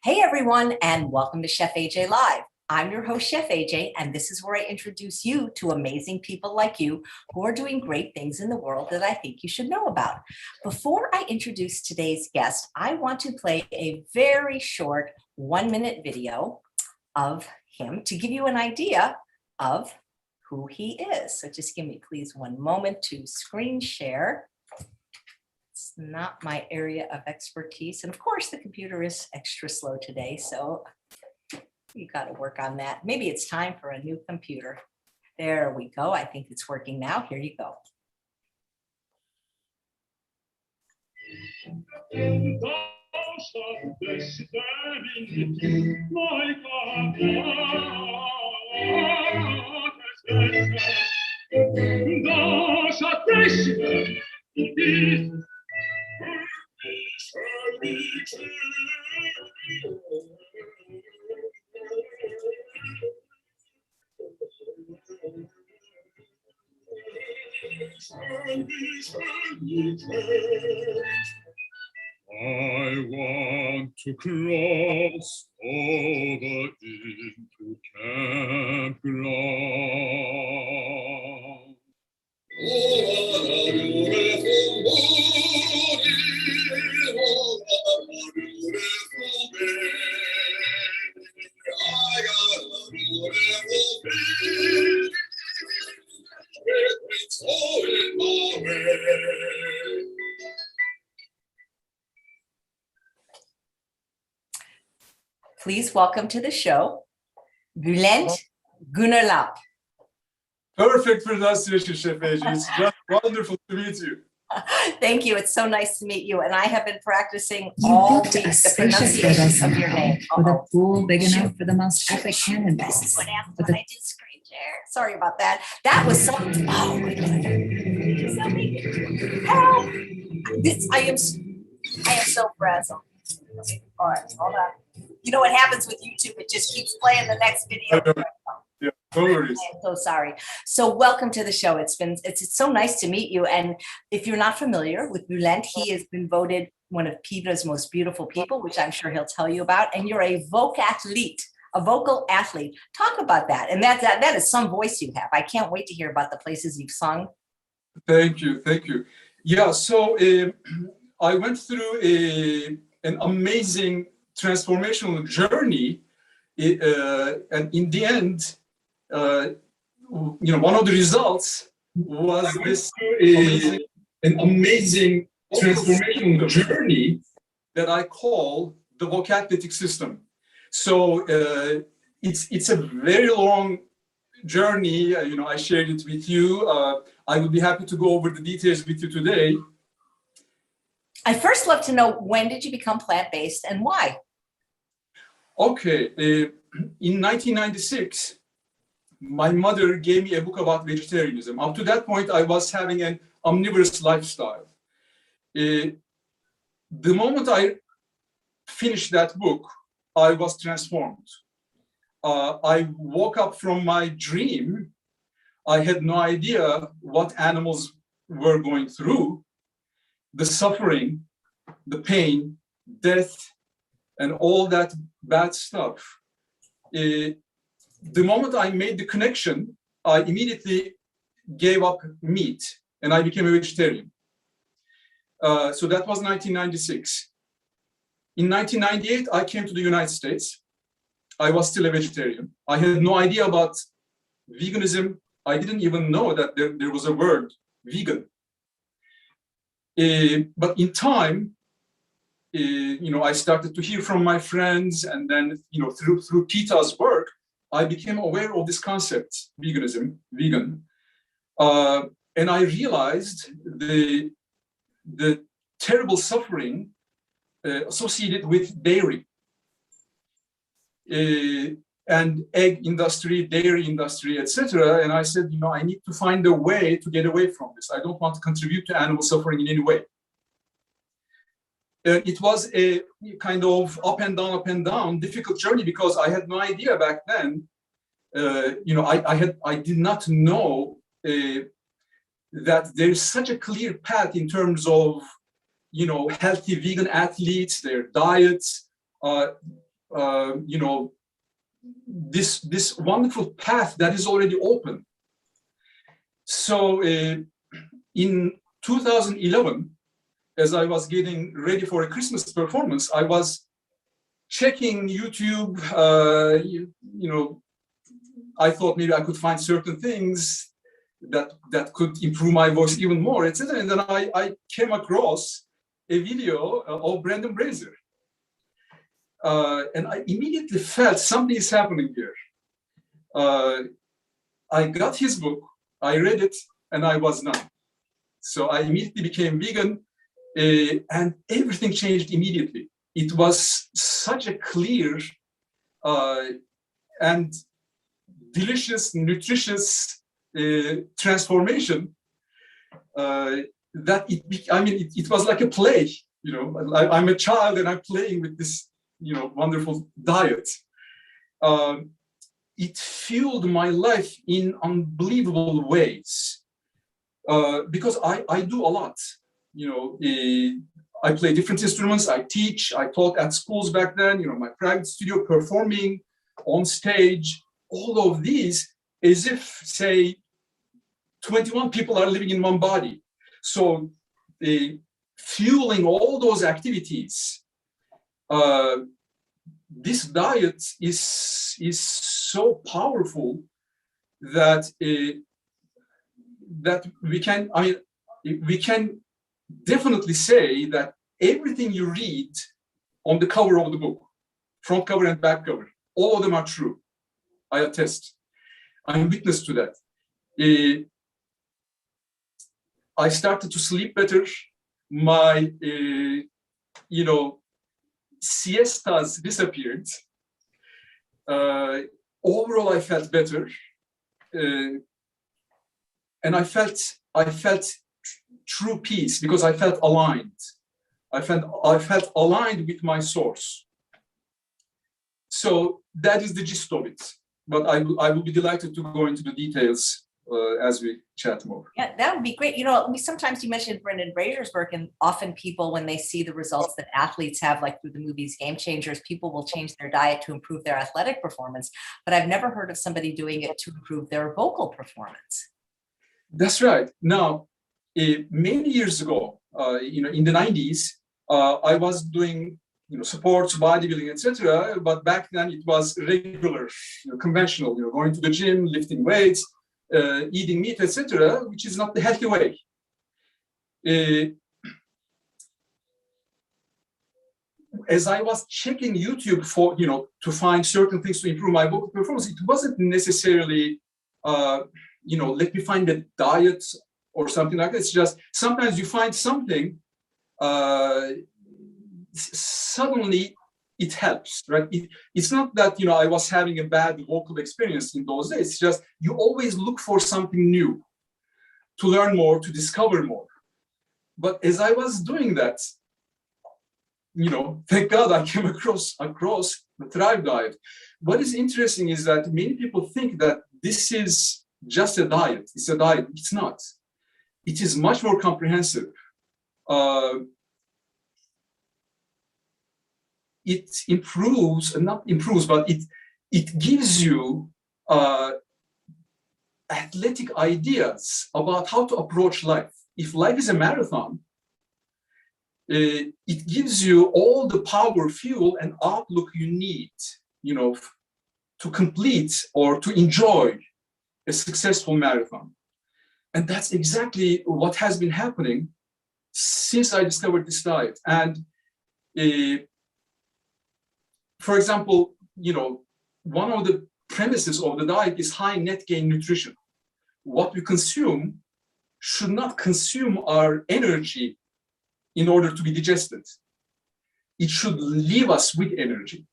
Hey everyone, and welcome to Chef AJ Live. I'm your host, Chef AJ, and this is where I introduce you to amazing people like you who are doing great things in the world that I think you should know about. Before I introduce today's guest, I want to play a very short 1-minute video of him to give you an idea of who he is. So just give me please 1 moment to screen share. It's not my area of expertise. And of course, the computer is extra slow today, so you got to work on that. Maybe it's time for a new computer. There we go. I think it's working now. Here you go. I want to cross over into campground. Please welcome to the show, Bülent Güneralp. Perfect pronunciation, Chef AJ. It's just wonderful to meet you. Thank you. It's so nice to meet you. And I have been practicing all week the pronunciation of your name. With a pool big enough for the most epic cannonballs. This is what happens when I did screen share. Sorry about that. That was something. Oh, my God. Help! I am so frazzled. All right, hold on. You know what happens with YouTube? It just keeps playing the next video. Yeah, no worries. I'm so sorry. So welcome to the show. It's so nice to meet you. And if you're not familiar with Bülent, he has been voted one of PETA's most beautiful people, which I'm sure he'll tell you about. And you're a vocathlete, a vocal athlete. Talk about that. And that is some voice you have. I can't wait to hear about the places you've sung. Thank you. Thank you. Yeah, so I went through an amazing transformational journey, and in the end, one of the results was this an amazing transformational journey that I call the Vocathletic System. So it's a very long journey. I shared it with you. I would be happy to go over the details with you today. I first love to know, when did you become plant-based and why? Okay, in 1996, my mother gave me a book about vegetarianism. Up to that point, I was having an omnivorous lifestyle. The moment I finished that book, I was transformed. I woke up from my dream. I had no idea what animals were going through. The suffering, the pain, death, and all that bad stuff. The moment I made the connection, I immediately gave up meat and I became a vegetarian. So that was 1996. In 1998, I came to the United States. I was still a vegetarian. I had no idea about veganism. I didn't even know that there was a word, vegan. But in time, I started to hear from my friends, and then, through PETA's work, I became aware of this concept, veganism, vegan, and I realized the terrible suffering associated with dairy and egg industry, dairy industry, etc. And I said, I need to find a way to get away from this. I don't want to contribute to animal suffering in any way. It was a kind of up and down, difficult journey, because I had no idea back then I did not know that there is such a clear path in terms of, healthy vegan athletes, their diets, this wonderful path that is already open. So in 2011, as I was getting ready for a Christmas performance, I was checking YouTube. I thought maybe I could find certain things that could improve my voice even more, etc. And then I came across a video of Brendan Brazier. And I immediately felt something is happening here. I got his book, I read it, and I was done. So I immediately became vegan, and everything changed immediately. It was such a clear and delicious, nutritious transformation that it was like a play. I'm a child and I'm playing with this, wonderful diet. It fueled my life in unbelievable ways because I do a lot. I play different instruments. I teach. I taught at schools back then. My private studio, performing on stage. All of these, as if, say, 21 people are living in one body. So, fueling all those activities. This diet is so powerful that we can definitely say that everything you read on the cover of the book, front cover and back cover, all of them are true. I attest. I'm witness to that. I started to sleep better. My, siestas disappeared. Overall, I felt better, and I felt true peace because I felt aligned. I felt aligned with my source. So that is the gist of it. But I will be delighted to go into the details as we chat more. Yeah, that would be great. You mentioned Brendan Brazier's work, and often people, when they see the results that athletes have, like through the movies Game Changers, people will change their diet to improve their athletic performance. But I've never heard of somebody doing it to improve their vocal performance. That's right. Now, many years ago, in the 90s, I was doing sports, bodybuilding, etc. But back then it was regular, conventional, going to the gym, lifting weights, eating meat, etc., which is not the healthy way. As I was checking YouTube for, to find certain things to improve my vocal performance, it wasn't necessarily, let me find a diet or something like that. It's just sometimes you find something, suddenly it helps, right? It's not that, I was having a bad vocal experience in those days. It's just you always look for something new to learn more, to discover more. But as I was doing that, thank God I came across the Thrive diet. What is interesting is that many people think that this is just a diet. It's a diet. It's not. It is much more comprehensive. It improves, not improves, but it gives you athletic ideas about how to approach life. If life is a marathon, it gives you all the power, fuel, and outlook you need, to complete or to enjoy a successful marathon. And that's exactly what has been happening since I discovered this diet. And for example, one of the premises of the diet is high net gain nutrition. What we consume should not consume our energy in order to be digested. It should leave us with energy.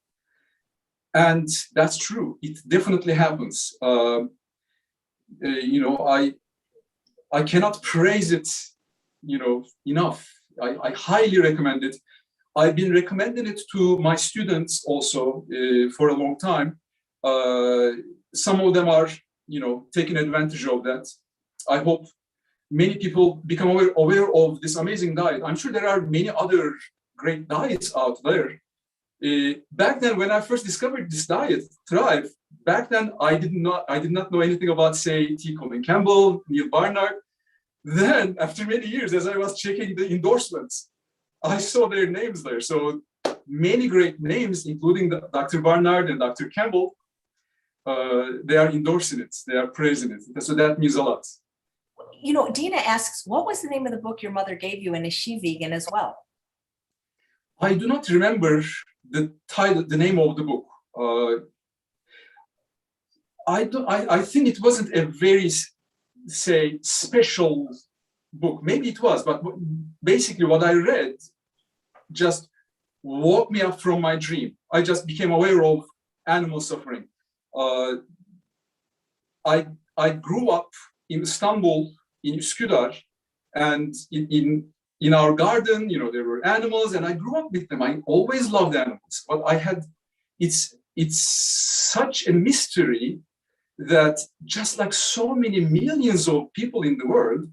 And that's true. It definitely happens. I cannot praise it, enough. I highly recommend it. I've been recommending it to my students also for a long time. Some of them are, taking advantage of that. I hope many people become aware of this amazing diet. I'm sure there are many other great diets out there. Back then, when I first discovered this diet, Thrive, back then I did not know anything about, say, T. Colin Campbell, Neil Barnard. Then, after many years, as I was checking the endorsements, I saw their names there. So many great names, including Dr. Barnard and Dr. Campbell, they are endorsing it. They are praising it. So that means a lot. Dina asks, what was the name of the book your mother gave you, and is she vegan as well? I do not remember the title, the name of the book. I think it wasn't a very, say, special book. Maybe it was, but basically what I read just woke me up from my dream. I just became aware of animal suffering. I grew up in Istanbul, in Üsküdar, and in our garden, there were animals, and I grew up with them. I always loved animals, but it's such a mystery that, just like so many millions of people in the world,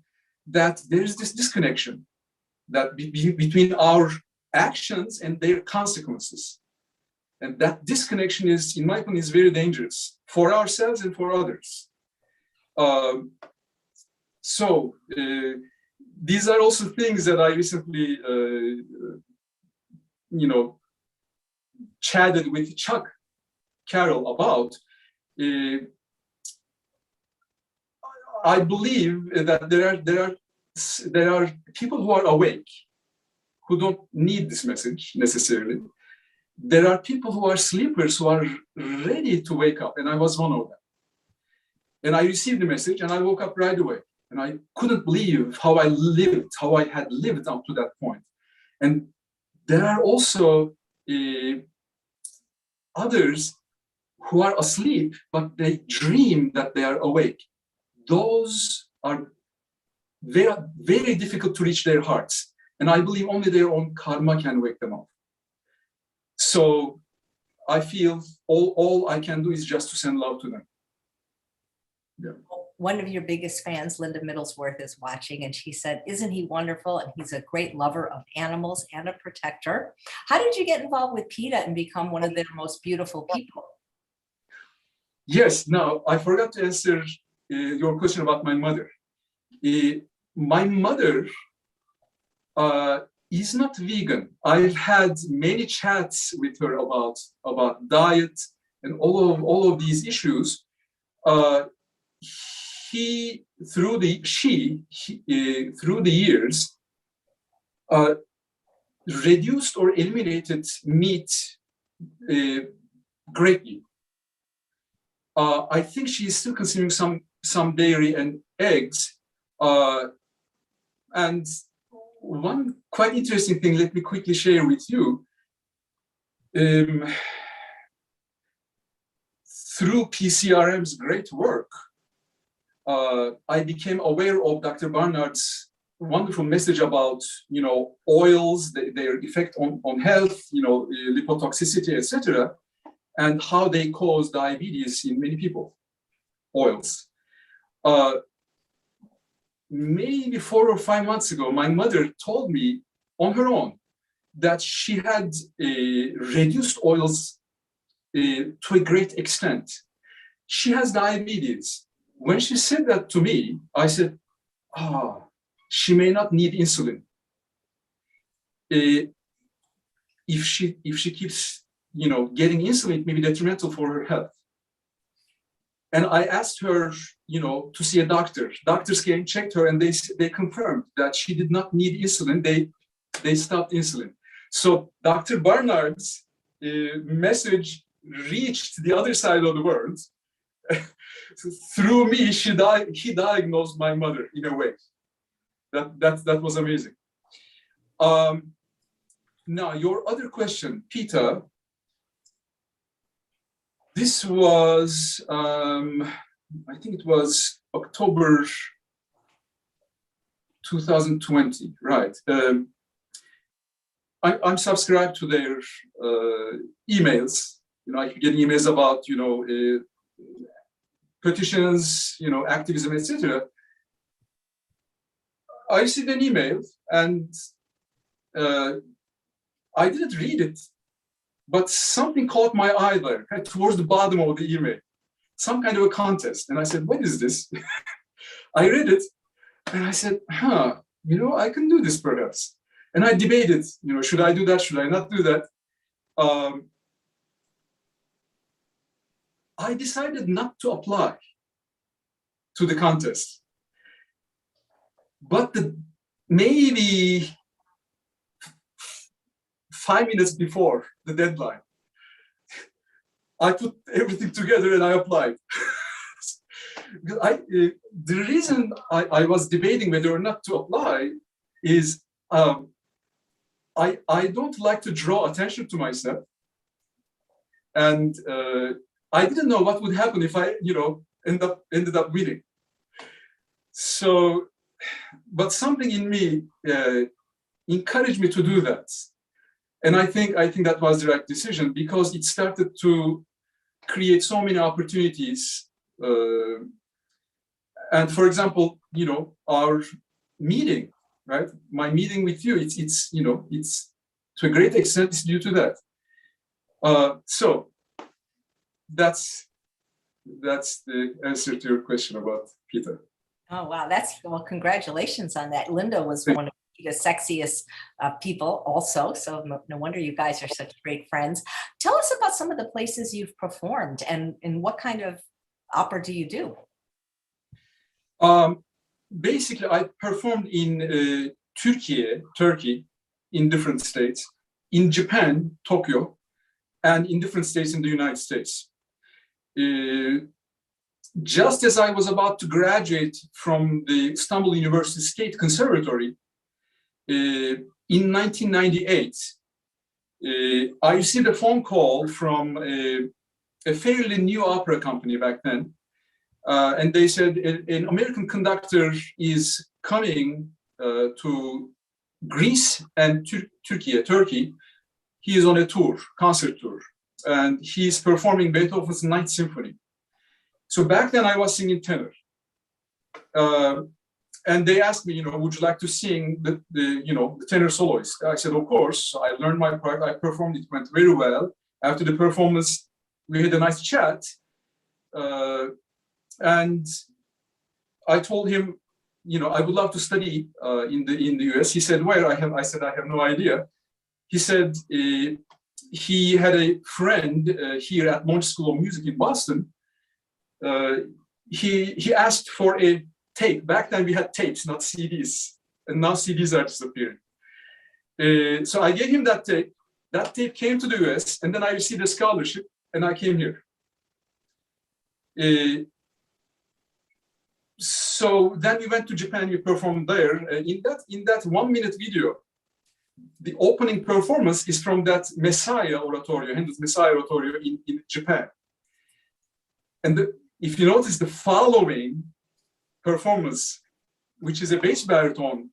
that there's this disconnection that between our actions and their consequences. And that disconnection is, in my opinion, is very dangerous for ourselves and for others. These are also things that I recently, chatted with Chuck Carroll about. I believe that there are people who are awake, who don't need this message necessarily. There are people who are sleepers, who are ready to wake up, and I was one of them. And I received the message, and I woke up right away. And I couldn't believe how I had lived up to that point. And there are also others who are asleep, but they dream that they are awake. Those are very, very difficult to reach their hearts. And I believe only their own karma can wake them up. So I feel all I can do is just to send love to them. Yeah. One of your biggest fans, Linda Middlesworth, is watching, and she said, isn't he wonderful? And he's a great lover of animals and a protector. How did you get involved with PETA and become one of their most beautiful people? Yes, now I forgot to answer your question about my mother. My mother is not vegan. I've had many chats with her about diet and all of these issues. Through the years, reduced or eliminated meat greatly. I think she is still consuming some dairy and eggs. And one quite interesting thing, let me quickly share with you. Through PCRM's great work, I became aware of Dr. Barnard's wonderful message about, oils, their effect on health, lipotoxicity, etc., and how they cause diabetes in many people. Oils. Maybe 4 or 5 months ago, my mother told me on her own that she had reduced oils to a great extent. She has diabetes. When she said that to me, I said, she may not need insulin. If she keeps, getting insulin, it may be detrimental for her health. And I asked her, to see a doctor. Doctors came, checked her, and they confirmed that she did not need insulin. They stopped insulin. So Dr. Barnard's message reached the other side of the world. Through me, he diagnosed my mother in a way. That was amazing. Now, your other question, PETA. This was, I think it was October 2020, right? I'm subscribed to their emails, I could get emails about, petitions, activism, etc. I received an email, and I didn't read it, but something caught my eye there, right, towards the bottom of the email, some kind of a contest. And I said, what is this? I read it, and I said, I can do this perhaps. And I debated, should I do that? Should I not do that? I decided not to apply to the contest. But maybe 5 minutes before the deadline, I put everything together and I applied. The reason I was debating whether or not to apply is I don't like to draw attention to myself, and I didn't know what would happen if I ended up winning. So, but something in me encouraged me to do that, and I think that was the right decision, because it started to create so many opportunities. And for example, our meeting, right? My meeting with you, it's to a great extent it's due to that. So that's the answer to your question about PETA. Oh, wow. Well, congratulations on that. Linda was one of the sexiest people also. So no wonder you guys are such great friends. Tell us about some of the places you've performed, and what kind of opera do you do? Basically, I performed in Turkey, in different states, in Japan, Tokyo, and in different states in the United States. Just as I was about to graduate from the Istanbul University State Conservatory in 1998, I received a phone call from a fairly new opera company back then. And they said an American conductor is coming to Greece and Turkey. He is on a tour, concert tour, and he's performing Beethoven's Ninth Symphony. So back then I was singing tenor. And they asked me, would you like to sing the tenor soloist? I said, of course. I learned my part. I performed. It went very well. After the performance, we had a nice chat. And I told him, I would love to study in the US. He said, where? I said, I have no idea. He said he had a friend here at Monch School of Music in Boston. He asked for a tape. Back then we had tapes, not CDs, and now CDs are disappearing. So I gave him that tape. That tape came to the US, and then I received a scholarship, and I came here. So then we went to Japan. We performed there. In that 1 minute video, the opening performance is from that Messiah oratorio, Handel's Messiah oratorio in Japan. And if you notice, the following performance, which is a bass-baritone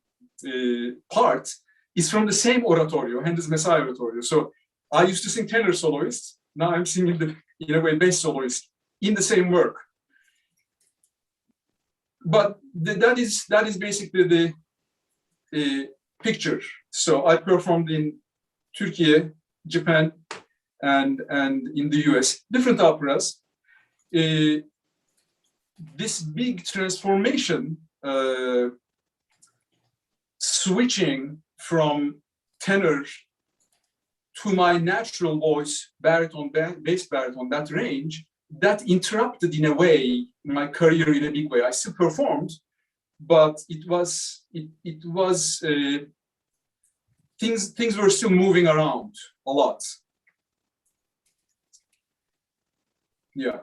part, is from the same oratorio, Handel's Messiah oratorio. So I used to sing tenor soloist. Now I'm singing in a way bass soloist in the same work. But that is basically the picture. So I performed in Turkey, Japan, and in the US, different operas. This big transformation, switching from tenor to my natural voice, baritone, bass baritone, that range, that interrupted in a way my career in a big way. I still performed, but it was things were still moving around a lot. Yeah.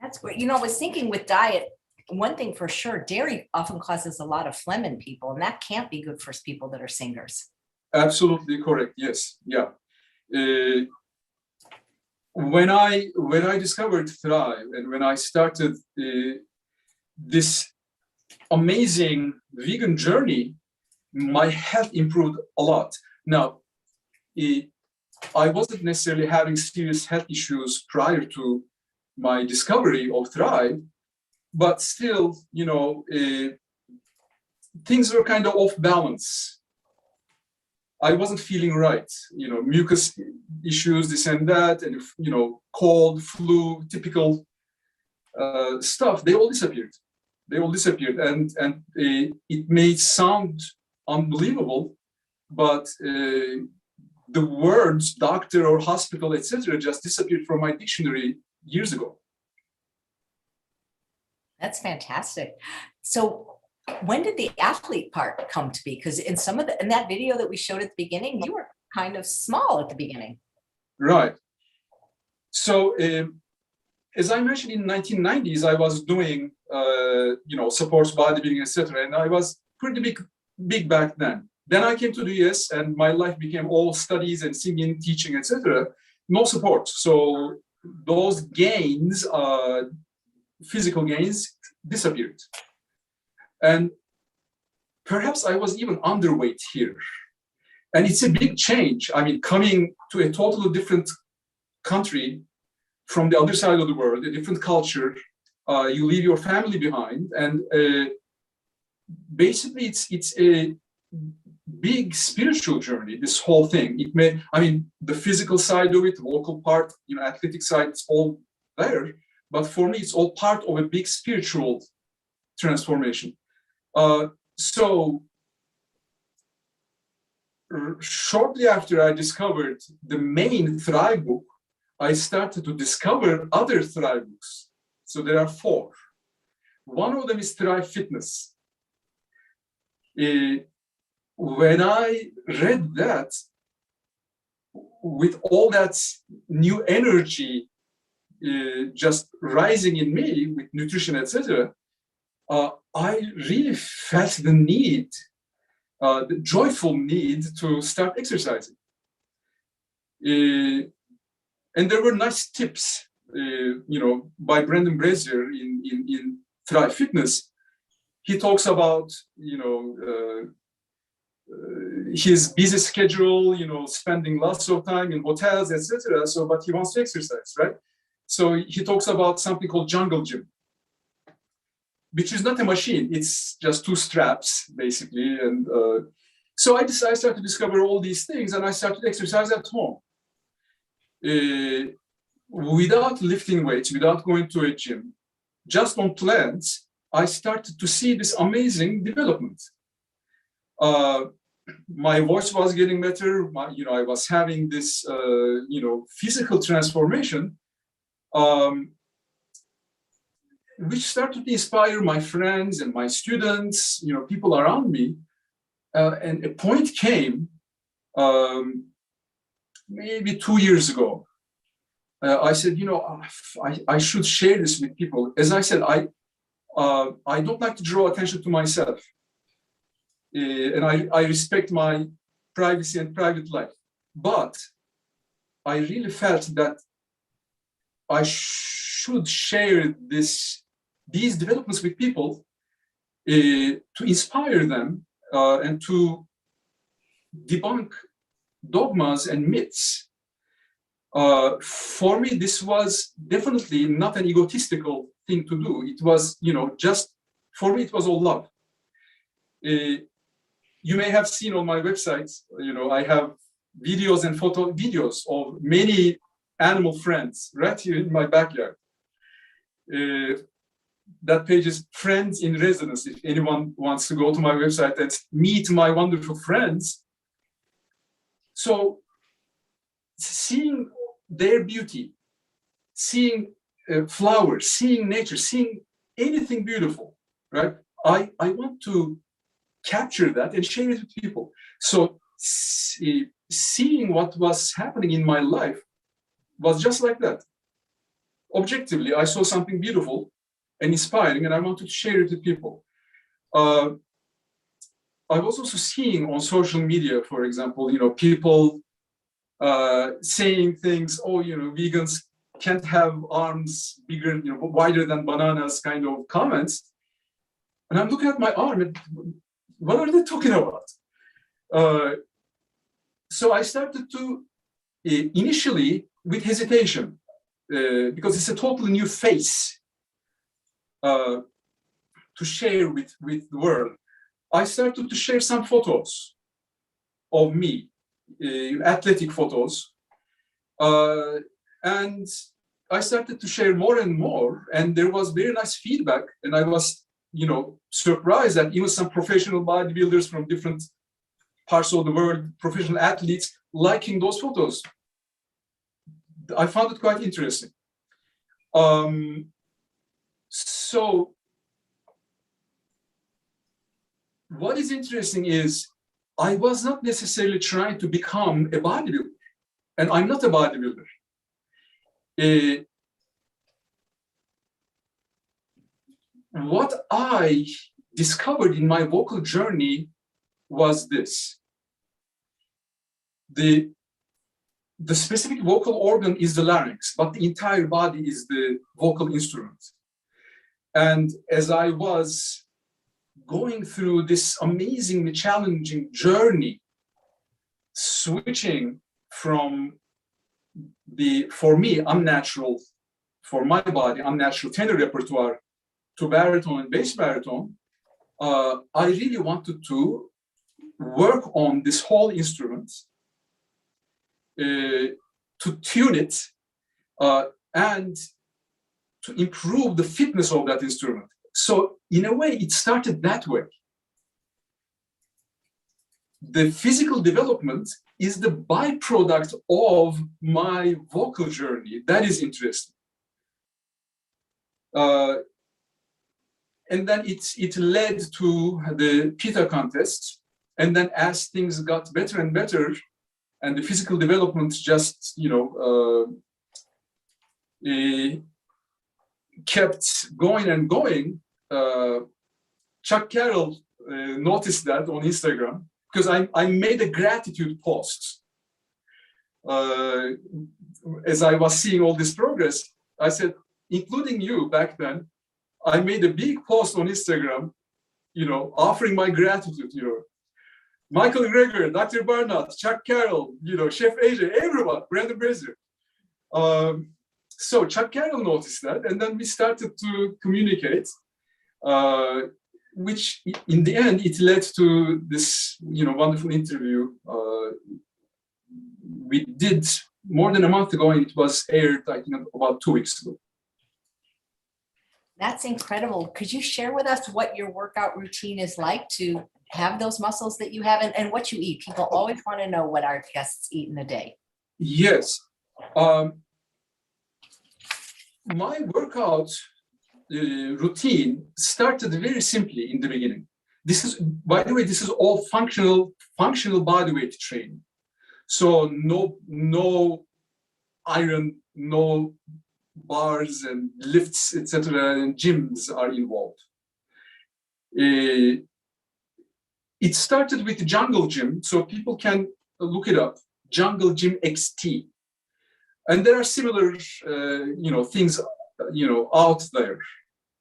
That's great. I was thinking with diet, one thing for sure, dairy often causes a lot of phlegm in people, and that can't be good for people that are singers. Absolutely correct. Yes. Yeah. When I discovered Thrive, and when I started this amazing vegan journey, my health improved a lot. Now, I wasn't necessarily having serious health issues prior to my discovery of Thrive, but still, things were kind of off balance. I wasn't feeling right, mucus issues, this and that, and cold, flu, typical stuff. They all disappeared. And it may sound unbelievable, but the words doctor or hospital, etc., just disappeared from my dictionary years ago. That's fantastic. So when did the athlete part come to be? Because in that video that we showed at the beginning, you were kind of small at the beginning. Right. So as I mentioned, in the 1990s, I was doing sports, bodybuilding, etc., and I was pretty big back then. Then I came to the US, and my life became all studies and singing, teaching, etc. No support. So those gains, physical gains, disappeared. And perhaps I was even underweight here. And it's a big change. I mean, coming to a totally different country from the other side of the world, a different culture, you leave your family behind. And basically, it's a big spiritual journey, this whole thing. The physical side of it, the vocal part, athletic side, it's all there. But for me, it's all part of a big spiritual transformation. So shortly after I discovered the main Thrive book, I started to discover other Thrive books. So there are 4. One of them is Thrive Fitness. When I read that, with all that new energy just rising in me with nutrition, etc., I really felt the need, the joyful need to start exercising. And there were nice tips, by Brendan Brazier in Thrive Fitness. He talks about, his busy schedule, spending lots of time in hotels, etc. So, but he wants to exercise, right? So he talks about something called jungle gym, which is not a machine. It's just 2 straps, basically. And so I started to discover all these things, and I started to exercise at home. Without lifting weights, without going to a gym, just on plants, I started to see this amazing development. My voice was getting better. I was having this, physical transformation, which started to inspire my friends and my students, people around me. And a point came, maybe 2 years ago. I said, I should share this with people. As I said, I don't like to draw attention to myself. And I respect my privacy and private life. But I really felt that I should share these developments with people to inspire them and to debunk dogmas and myths. For me, this was definitely not an egotistical thing to do. It was, just for me, it was all love. You may have seen on my website, I have videos and videos of many animal friends right here in my backyard. That page is Friends in Residence. If anyone wants to go to my website and meet my wonderful friends. So seeing their beauty, seeing flowers, seeing nature, seeing anything beautiful, right? I want to capture that and share it with people. So seeing what was happening in my life was just like that. Objectively, I saw something beautiful and inspiring, and I wanted to share it with people. I was also seeing on social media, for example, people saying things, vegans can't have arms bigger, wider than bananas, kind of comments. And I'm looking at my arm and what are they talking about? So I started to initially with hesitation, because it's a totally new face to share with the world. I started to share some photos of me, athletic photos, and I started to share more and more, and there was very nice feedback, and I was, surprised that even some professional bodybuilders from different parts of the world, professional athletes, liking those photos. I found it quite interesting. So what is interesting is I was not necessarily trying to become a bodybuilder, and I'm not a bodybuilder. What I discovered in my vocal journey was this. The specific vocal organ is the larynx, but the entire body is the vocal instrument. And as I was going through this amazingly challenging journey, switching from for me, unnatural, for my body, unnatural tenor repertoire to baritone and bass baritone, I really wanted to work on this whole instrument, to tune it, and to improve the fitness of that instrument. So in a way, it started that way. The physical development is the byproduct of my vocal journey. That is interesting. And then it led to the PETA contest. And then as things got better and better, and the physical development just, kept going and going, Chuck Carroll noticed that on Instagram, because I made a gratitude post. As I was seeing all this progress, I said, including you back then, I made a big post on Instagram, offering my gratitude, Michael Greger, Dr. Barnett, Chuck Carroll, Chef AJ, everyone, Brandon Brazier. So Chuck Carroll noticed that, and then we started to communicate, which in the end, it led to this, wonderful interview. We did more than a month ago, and it was aired, I think, about 2 weeks ago. That's incredible. Could you share with us what your workout routine is like to have those muscles that you have, and what you eat? People always want to know what our guests eat in a day. Yes. My workout routine started very simply in the beginning. This is, by the way, this is all functional bodyweight training. So no iron, no bars and lifts, etc., and gyms are involved. It started with Jungle Gym, so people can look it up, Jungle Gym XT. And there are similar, things, out there.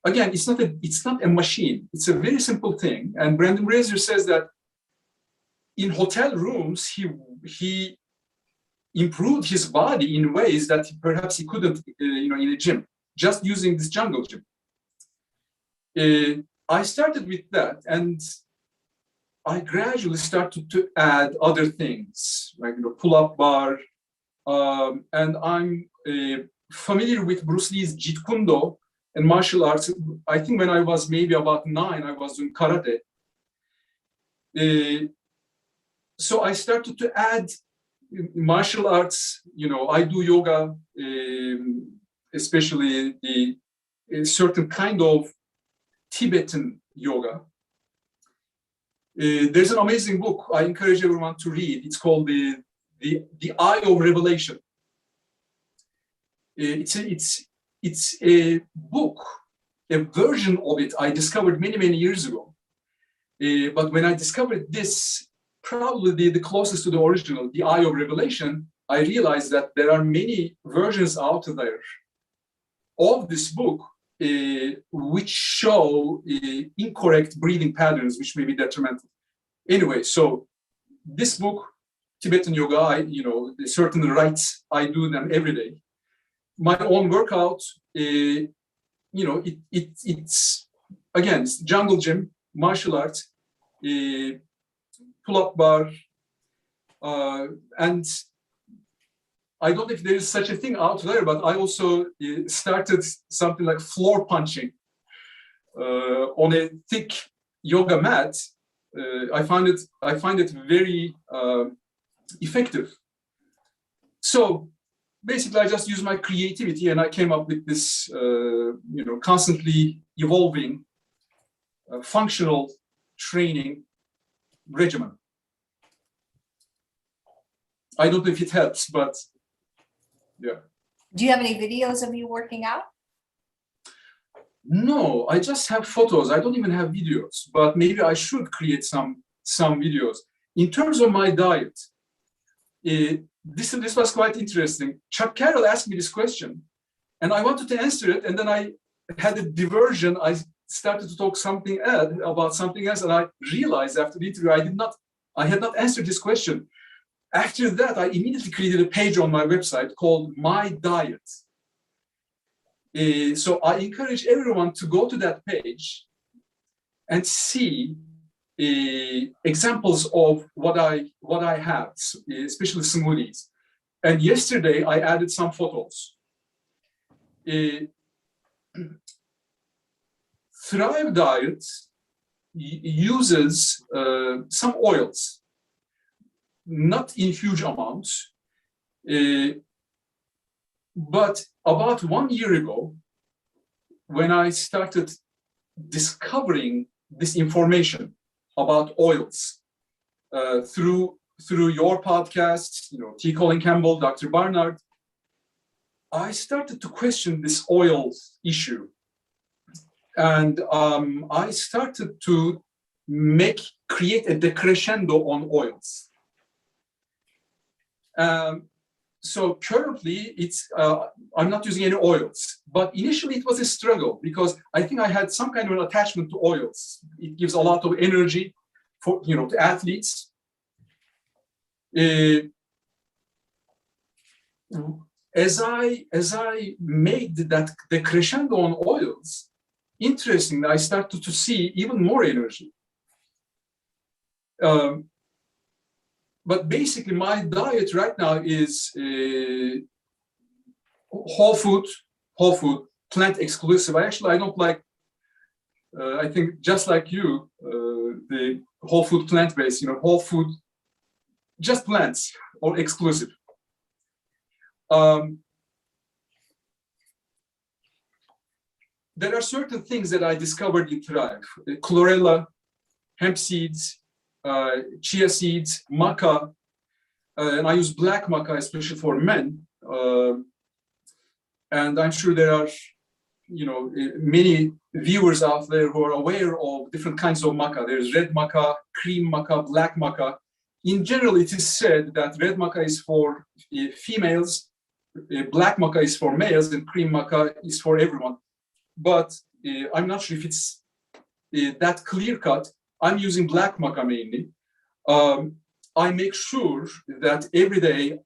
Again, it's not a machine. It's a very simple thing. And Brandon Brazier says that in hotel rooms, he improved his body in ways that perhaps he couldn't, in a gym, just using this Jungle Gym. I started with that, and I gradually started to add other things, like pull-up bar, and I'm familiar with Bruce Lee's Jeet Kune Do and martial arts. I think when I was maybe about 9, I was doing karate. So I started to add martial arts. I do yoga, especially a certain kind of Tibetan yoga. There's an amazing book I encourage everyone to read. It's called The Eye of Revelation. It's a book, a version of it I discovered many years ago. But when I discovered this, probably the closest to the original, The Eye of Revelation, I realized that there are many versions out there of this book which show incorrect breathing patterns, which may be detrimental. Anyway, so this book Tibetan yoga, certain rites, I do them every day. My own workout, it's again, it's jungle gym, martial arts, pull-up bar, and I don't know if there is such a thing out there, but I also started something like floor punching on a thick yoga mat. I find it very effective. So basically, I just use my creativity, and I came up with this, constantly evolving functional training regimen. I don't know if it helps, but yeah. Do you have any videos of you working out? No, I just have photos. I don't even have videos, but maybe I should create some videos. In terms of my diet, this was quite interesting. Chuck Carroll asked me this question, and I wanted to answer it, and then I had a diversion. I started to talk about something else, and I realized after the interview I had not answered this question. After that, I immediately created a page on my website called My Diet. So I encourage everyone to go to that page and see examples of what I have, especially smoothies. And yesterday I added some photos. Thrive Diet uses some oils, not in huge amounts, but about 1 year ago, when I started discovering this information about oils through your podcasts, T. Colin Campbell, Dr. Barnard, I started to question this oil issue. And I started to create a decrescendo on oils. So currently, I'm not using any oils, but initially it was a struggle because I think I had some kind of an attachment to oils. It gives a lot of energy to athletes. As I made the crescendo on oils, interestingly, I started to see even more energy. But basically, my diet right now is whole food, plant exclusive. I don't like, I think just like you, the whole food plant-based, whole food, just plants or exclusive. There are certain things that I discovered in Thrive. Chlorella, hemp seeds, chia seeds, maca, and I use black maca especially for men. And I'm sure there are, many viewers out there who are aware of different kinds of maca. There's red maca, cream maca, black maca. In general, it is said that red maca is for females, black maca is for males, and cream maca is for everyone. But I'm not sure if it's that clear cut. I'm using black maca mainly. I make sure that every day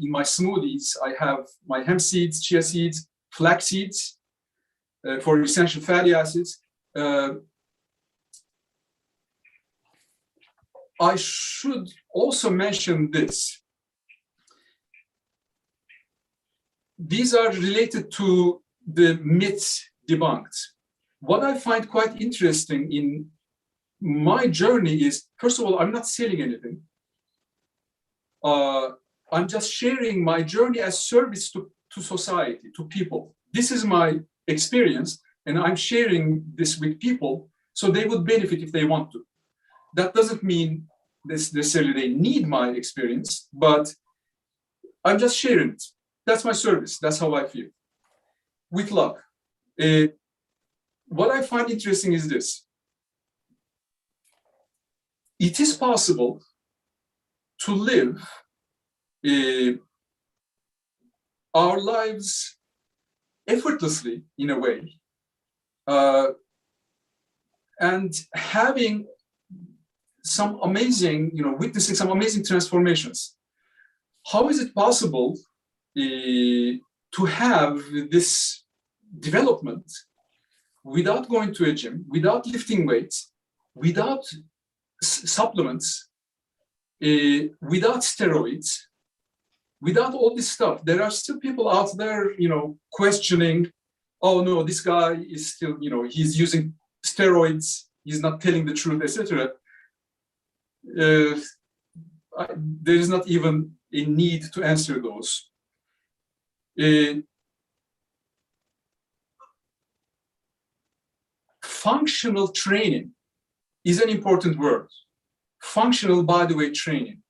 in my smoothies, I have my hemp seeds, chia seeds, flax seeds for essential fatty acids. I should also mention this. These are related to the myths debunked. What I find quite interesting in my journey is, first of all, I'm not selling anything. I'm just sharing my journey as service to society, to people. This is my experience, and I'm sharing this with people so they would benefit if they want to. That doesn't mean necessarily they need my experience, but I'm just sharing it. That's my service. That's how I feel. With love. What I find interesting is this. It is possible to live our lives effortlessly, in a way, and having some amazing, witnessing some amazing transformations. How is it possible to have this development without going to a gym, without lifting weights, without supplements, without steroids, without all this stuff? There are still people out there, questioning, oh no, this guy is still, he's using steroids, he's not telling the truth, etc. There is not even a need to answer those. Functional training is an important word. Functional body weight training.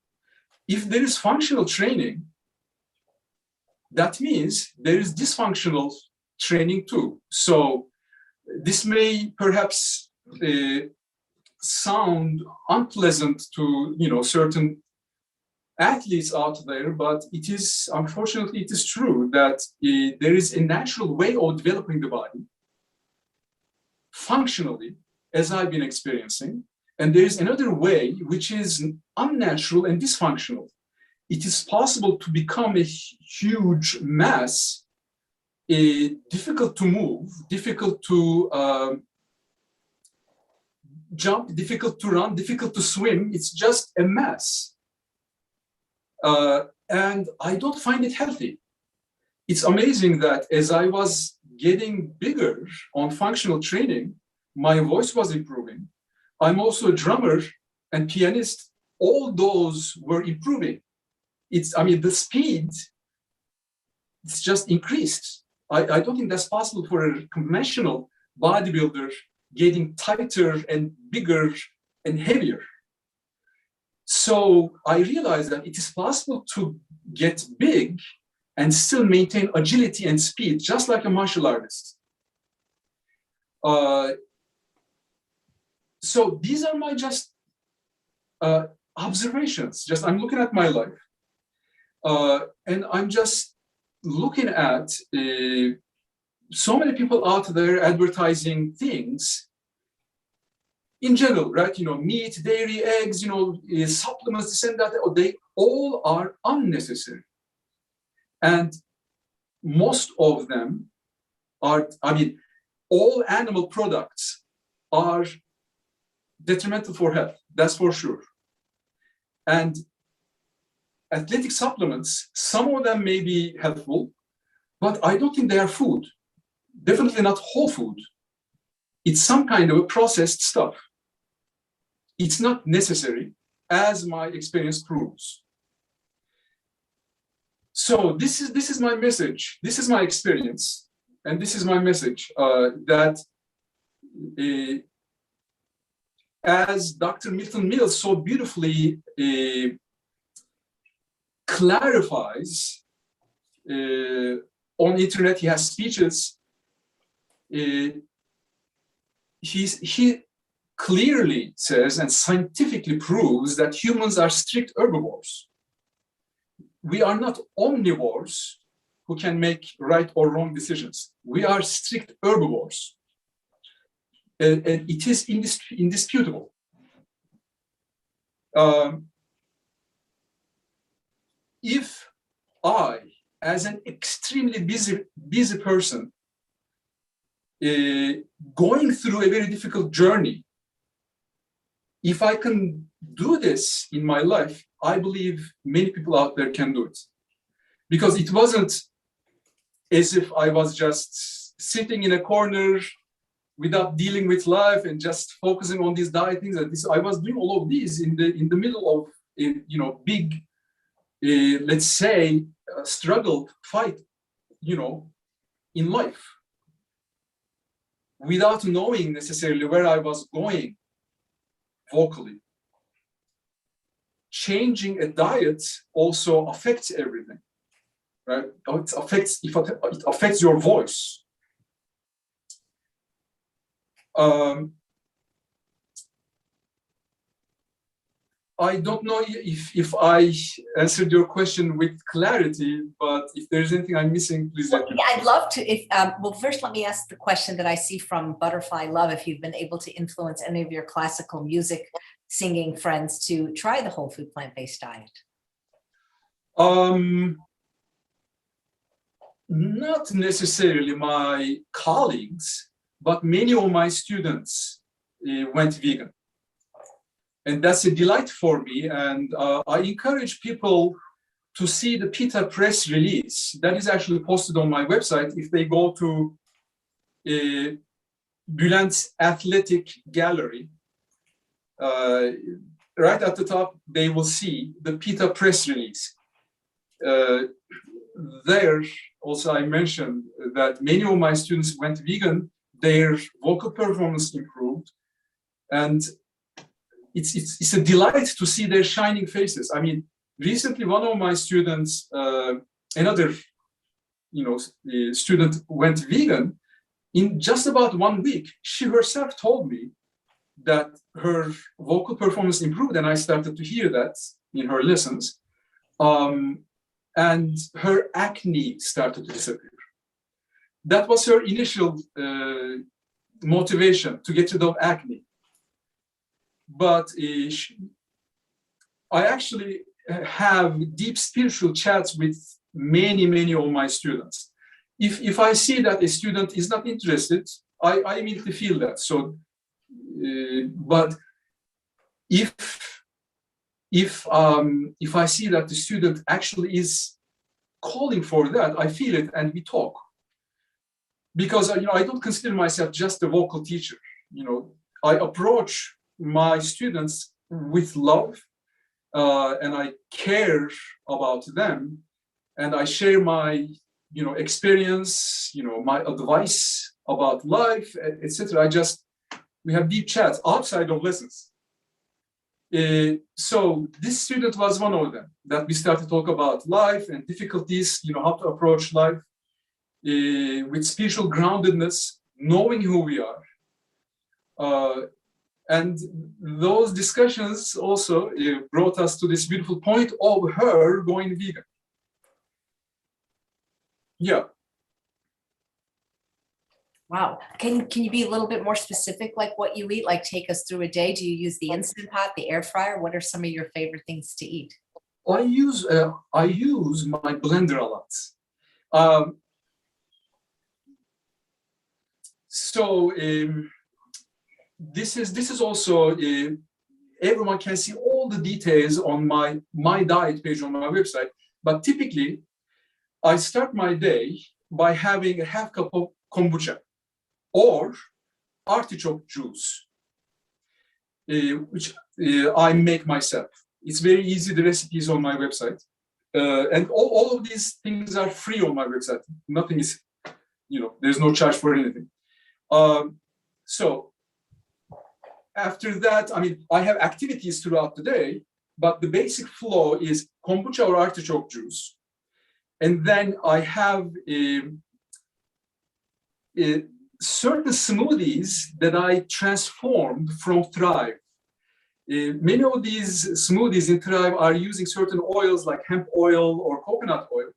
If there is functional training, that means there is dysfunctional training too. So this may perhaps sound unpleasant to certain athletes out there, but it is, unfortunately, it is true that there is a natural way of developing the body functionally, as I've been experiencing, and there is another way which is unnatural and dysfunctional. It is possible to become a huge mass, difficult to move, difficult to jump, difficult to run, difficult to swim. It's just a mess. And I don't find it healthy. It's amazing that as I was getting bigger on functional training, my voice was improving. I'm also a drummer and pianist. All those were improving. The speed, it's just increased. I don't think that's possible for a conventional bodybuilder getting tighter and bigger and heavier. So I realized that it is possible to get big and still maintain agility and speed, just like a martial artist. So these are my just observations. I'm looking at my life. And I'm just looking at so many people out there advertising things in general, right? Meat, dairy, eggs, supplements, this and that, they all are unnecessary. And most of them are, all animal products are detrimental for health, that's for sure. And athletic supplements, some of them may be helpful, but I don't think they are food. Definitely not whole food. It's some kind of a processed stuff. It's not necessary, as my experience proves. So this is my message. This is my experience, and this is my message that as Dr. Milton Mills so beautifully clarifies on internet, he has speeches. He clearly says and scientifically proves that humans are strict herbivores. We are not omnivores who can make right or wrong decisions. We are strict herbivores. And it is indisputable. If I, as an extremely busy person, going through a very difficult journey, if I can do this in my life, I believe many people out there can do it. Because it wasn't as if I was just sitting in a corner without dealing with life and just focusing on these diet things. I was doing all of these in the middle of big, let's say, struggle, fight, in life, without knowing necessarily where I was going vocally. Changing a diet also affects everything, right? It affects your voice. I don't know if I answered your question with clarity, but if there's anything I'm missing, please let me know. I'd love to. If well, first let me ask the question that I see from Butterfly Love. If you've been able to influence any of your classical music singing friends to try the whole food plant-based diet. Not necessarily my colleagues, but many of my students went vegan. And that's a delight for me. And I encourage people to see the PETA press release that is actually posted on my website. If they go to Bülent's Athletic Gallery, right at the top, they will see the PETA press release. There, also I mentioned that many of my students went vegan, their vocal performance improved, and it's a delight to see their shining faces. I mean, recently one of my students, another student went vegan. In just about 1 week, she herself told me that her vocal performance improved, and I started to hear that in her lessons. And her acne started to disappear. That was her initial motivation, to get rid of acne. But I actually have deep spiritual chats with many of my students. If I see that a student is not interested, I immediately feel that. So, but if I see that the student actually is calling for that, I feel it and we talk. Because I don't consider myself just a vocal teacher. I approach my students with love, and I care about them, and I share my experience, my advice about life, etc. We have deep chats outside of lessons. So this student was one of them that we started to talk about life and difficulties, how to approach life with spiritual groundedness, knowing who we are. And those discussions also brought us to this beautiful point of her going vegan. Yeah. Wow. Can you be a little bit more specific, like what you eat? Like take us through a day. Do you use the Instant Pot, the air fryer? What are some of your favorite things to eat? I use my blender a lot. So this is also everyone can see all the details on my diet page on my website. But typically, I start my day by having a half cup of kombucha or artichoke juice, which I make myself. It's very easy. The recipe is on my website, and all of these things are free on my website. Nothing is, there's no charge for anything. So after that, I have activities throughout the day, but the basic flow is kombucha or artichoke juice. And then I have certain smoothies that I transformed from Thrive. Many of these smoothies in Thrive are using certain oils like hemp oil or coconut oil.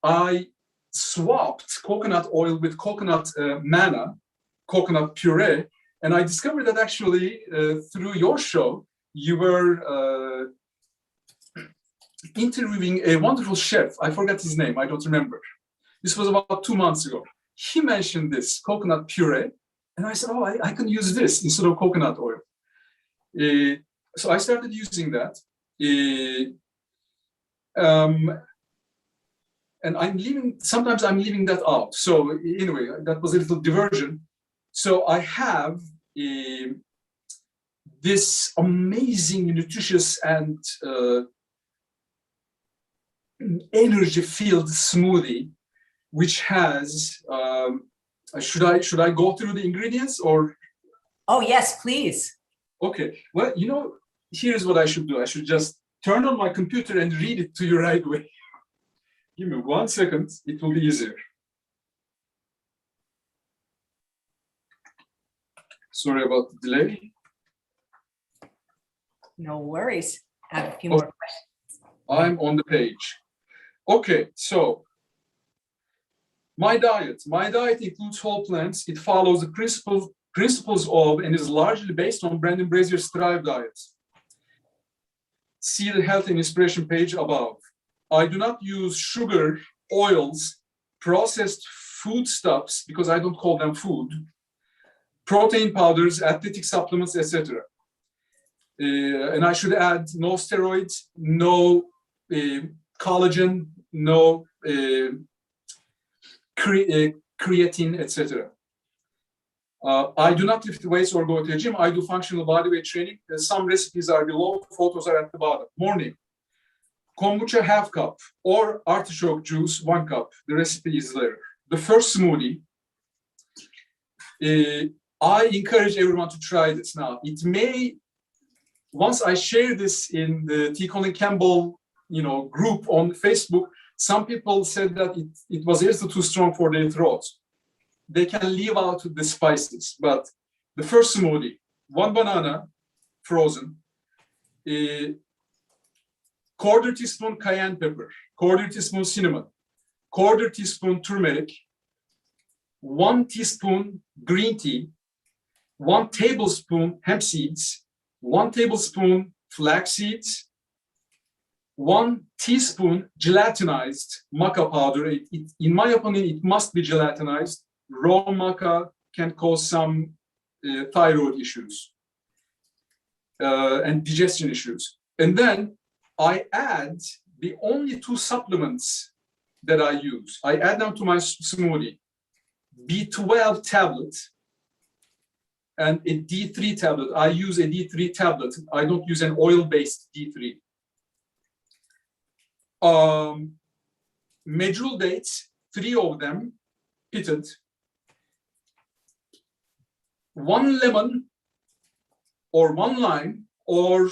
I swapped coconut oil with coconut manna, coconut puree, and I discovered that actually through your show, you were interviewing a wonderful chef. I forgot his name, I don't remember. This was about 2 months ago. He mentioned this coconut puree, and I said, I can use this instead of coconut oil. So I started using that. And sometimes I'm leaving that out. So anyway, that was a little diversion. So I have this amazing, nutritious, and energy-filled smoothie, which has, should I go through the ingredients or? Oh, yes, please. Okay, well, here's what I should do. I should just turn on my computer and read it to you right away. Give me 1 second, it will be easier. Sorry about the delay. No worries. I have a few more questions. I'm on the page. Okay, so my diet includes whole plants. It follows the principles of and is largely based on Brandon Brazier's Thrive diet. See the health and inspiration page above. I do not use sugar, oils, processed foodstuffs, because I don't call them food, protein powders, athletic supplements, etc. And I should add no steroids, no collagen, no creatine, etc. I do not lift weights or go to the gym. I do functional bodyweight training. Some recipes are below, photos are at the bottom. Morning, kombucha half cup or artichoke juice 1 cup. The recipe is there. The first smoothie, I encourage everyone to try this now. It may, once I share this in the T. Colin Campbell, group on Facebook, some people said that it was a little too strong for their throats. They can leave out the spices, but the first smoothie, 1 banana, frozen, a 1/4 teaspoon cayenne pepper, 1/4 teaspoon cinnamon, 1/4 teaspoon turmeric, 1 teaspoon green tea, 1 tablespoon hemp seeds, 1 tablespoon flax seeds, 1 teaspoon gelatinized maca powder. In my opinion, it must be gelatinized. Raw maca can cause some thyroid issues and digestion issues. And then I add the only 2 supplements that I use. I add them to my smoothie. B12 tablet and a D3 tablet. I use a D3 tablet. I don't use an oil-based D3. Medjool dates, 3 of them, pitted. 1 lemon or 1 lime or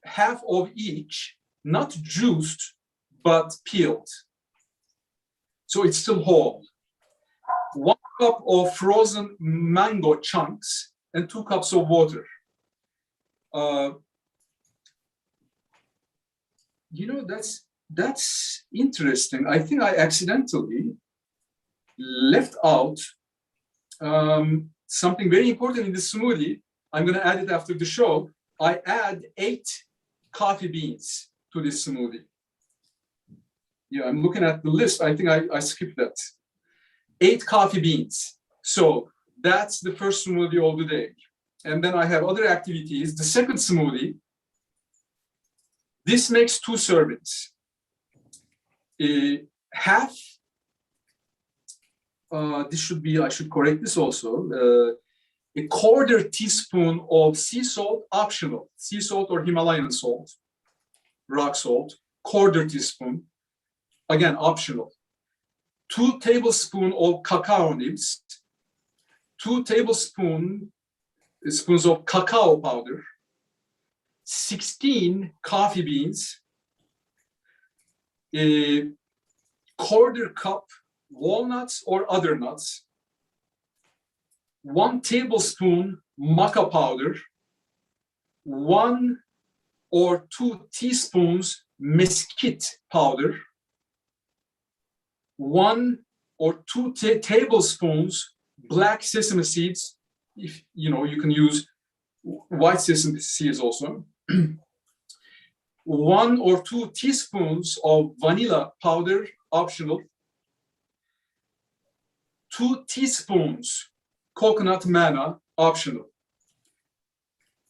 half of each, not juiced, but peeled. So it's still whole. 1 cup of frozen mango chunks and 2 cups of water. That's interesting. I think I accidentally left out something very important in the smoothie. I'm going to add it after the show. I add 8 coffee beans to this smoothie. Yeah, I'm looking at the list. I think I skipped that. 8 coffee beans. So that's the first smoothie of the day. And then I have other activities. The second smoothie, this makes 2 servings. Half, this should be, I should correct this also, a 1/4 teaspoon of sea salt, optional, sea salt or Himalayan salt, rock salt, 1/4 teaspoon, again, optional. 2 tablespoons of cacao nibs, 2 tablespoons of cacao powder, 16 coffee beans, a 1/4 cup walnuts or other nuts, 1 tablespoon maca powder, 1 or 2 teaspoons mesquite powder, 1 or 2 tablespoons black sesame seeds. If you can use white sesame seeds also. 1 or 2 teaspoons of vanilla powder, optional. 2 teaspoons coconut manna, optional.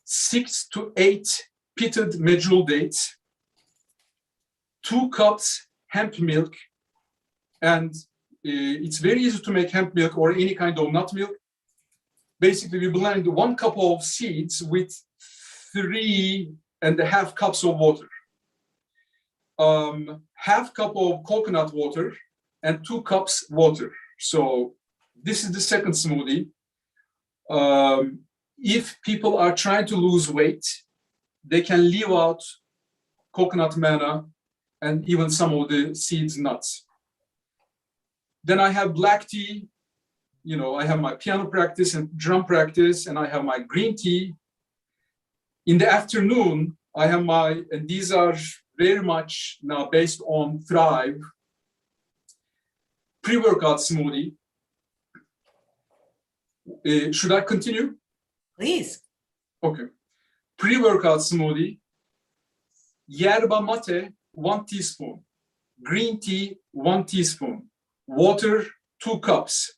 6 to 8 pitted medjool dates. 2 cups hemp milk. And it's very easy to make hemp milk or any kind of nut milk. Basically, we blend 1 cup of seeds with 3.5 cups of water. Half cup of coconut water and 2 cups water. So this is the second smoothie. If people are trying to lose weight, they can leave out coconut manna and even some of the seeds, nuts. Then I have black tea. I have my piano practice and drum practice, and I have my green tea. In the afternoon, I have and these are very much now based on Thrive, pre-workout smoothie. Should I continue? Please. Okay. Pre-workout smoothie, yerba mate, 1 teaspoon, green tea, 1 teaspoon, water, 2 cups,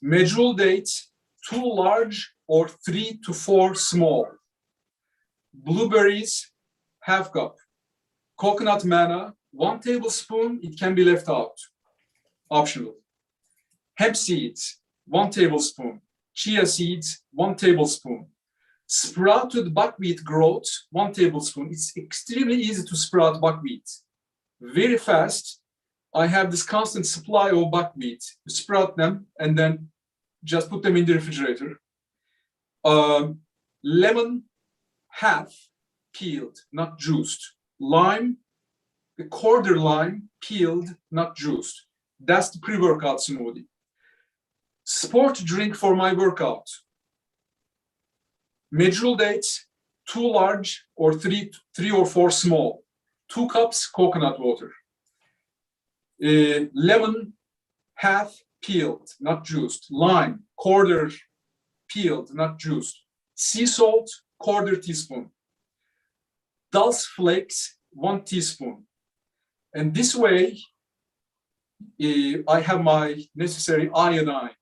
medjool dates, 2 large or 3 to 4 small, blueberries, half cup, coconut manna, 1 tablespoon, it can be left out, optional, hemp seeds, 1 tablespoon, chia seeds, 1 tablespoon, sprouted buckwheat groats, 1 tablespoon. It's extremely easy to sprout buckwheat. Very fast. I have this constant supply of buckwheat. You sprout them and then just put them in the refrigerator. Lemon, half peeled, not juiced. Lime, a quarter lime, peeled, not juiced. That's the pre-workout smoothie. Sport drink for my workout. Medjool dates, 2 large or 3 or 4 small. 2 cups coconut water. Lemon, half peeled, not juiced. Lime, quarter peeled, not juiced. Sea salt, quarter teaspoon. Dulse flakes, 1 teaspoon. And this way, I have my necessary iodine,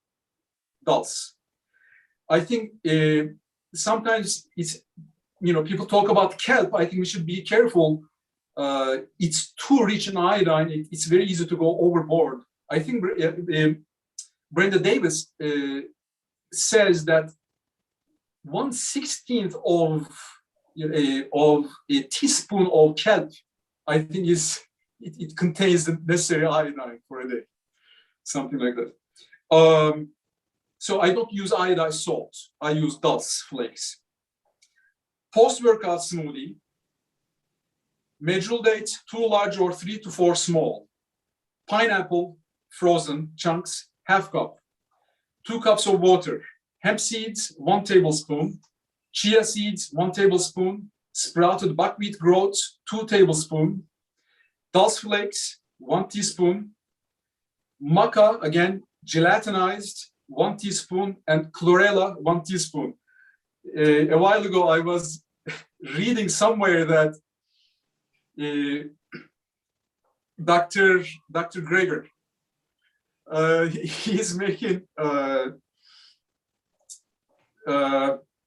dulse. I think sometimes it's, people talk about kelp. I think we should be careful. It's too rich in iodine. It's very easy to go overboard. I think Brenda Davis says that 1/16 of a teaspoon of kelp, I think it contains the necessary iodine for a day, something like that. So I don't use iodized salt. I use dulse flakes. Post-workout smoothie, medjool dates, 2 large or 3 to 4 small. Pineapple, frozen chunks, half cup. 2 cups of water. Hemp seeds, 1 tablespoon. Chia seeds, 1 tablespoon. Sprouted buckwheat groats, 2 tablespoons. Dulse flakes, 1 teaspoon. Maca, again, gelatinized, 1 teaspoon. And chlorella, 1 teaspoon. A while ago, I was reading somewhere that Dr. Greger, he's making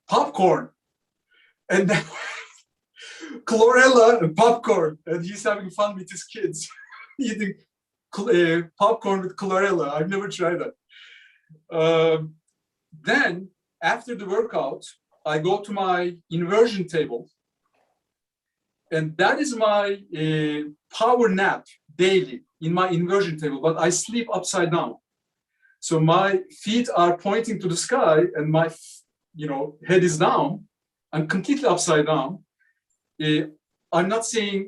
popcorn, and then chlorella and popcorn, and he's having fun with his kids eating popcorn with chlorella. I've never tried that. Then after the workout, I go to my inversion table, and that is my power nap daily in my inversion table, but I sleep upside down. So my feet are pointing to the sky and my head is down. I'm completely upside down. I'm not saying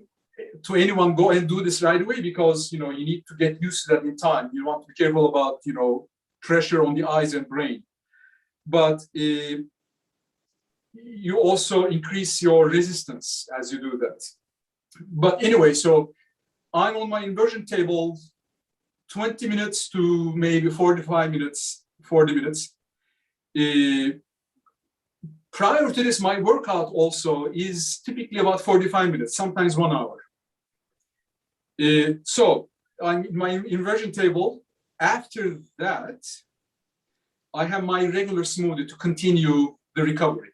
to anyone go and do this right away, because you need to get used to that in time. You want to be careful about pressure on the eyes and brain. But you also increase your resistance as you do that. But anyway, so I'm on my inversion table 20 minutes to maybe 45 minutes, 40 minutes. Prior to this, my workout also is typically about 45 minutes, sometimes 1 hour. So I'm in my inversion table. After that, I have my regular smoothie to continue the recovery.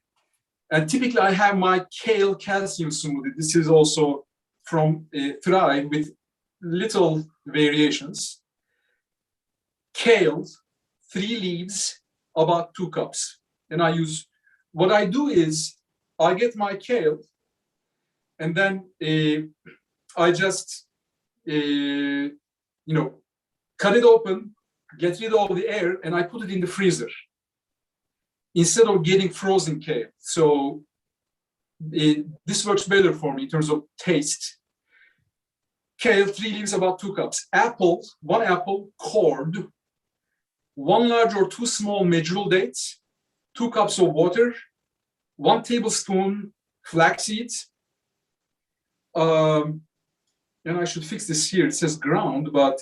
And typically I have my kale calcium smoothie. This is also from Thrive with little variations. Kale, 3 leaves, about 2 cups. And what I do is I get my kale and then I just, cut it open, get rid of the air, and I put it in the freezer instead of getting frozen kale. So this works better for me in terms of taste. Kale, 3 leaves, about 2 cups. Apple, 1 apple, cored. 1 large or 2 small medjool dates. 2 cups of water. 1 tablespoon flax seeds. And I should fix this here. It says ground, but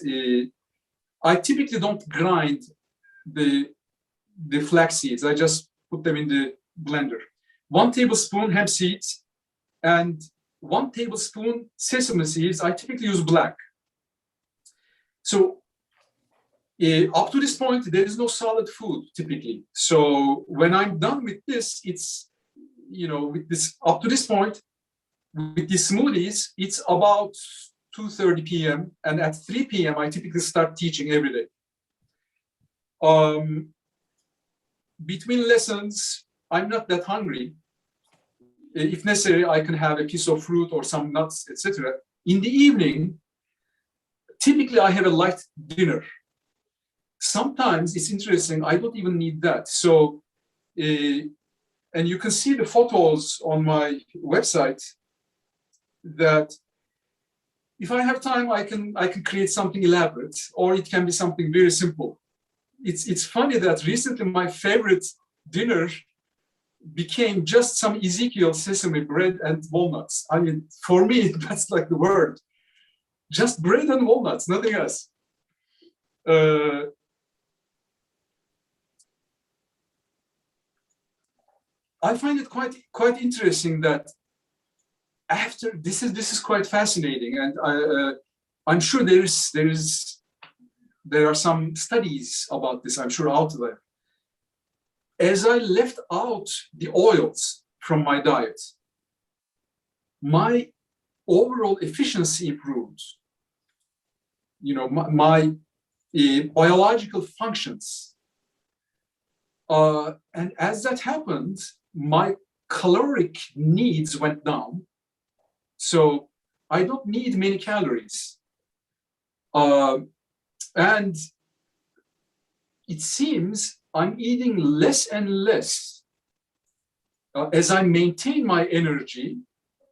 I typically don't grind the flax seeds. I just put them in the blender. 1 tablespoon hemp seeds and 1 tablespoon sesame seeds. I typically use black. So up to this point, there is no solid food typically. So when I'm done with this, it's, with this, up to this point, with these smoothies, it's about 2:30 p.m. And at 3 p.m., I typically start teaching every day. Between lessons, I'm not that hungry. If necessary, I can have a piece of fruit or some nuts, etc. In the evening, typically I have a light dinner. Sometimes it's interesting, I don't even need that. So, and you can see the photos on my website that if I have time, I can create something elaborate, or it can be something very simple. It's funny that recently my favorite dinner became just some Ezekiel sesame bread and walnuts. I mean, for me, that's like the word. Just bread and walnuts, nothing else. I find it quite interesting that after this is quite fascinating, and I'm sure there are some studies about this, I'm sure, out there. As I left out the oils from my diet, my overall efficiency improved. My biological functions. And as that happened, my caloric needs went down. So I don't need many calories. And it seems I'm eating less and less as I maintain my energy,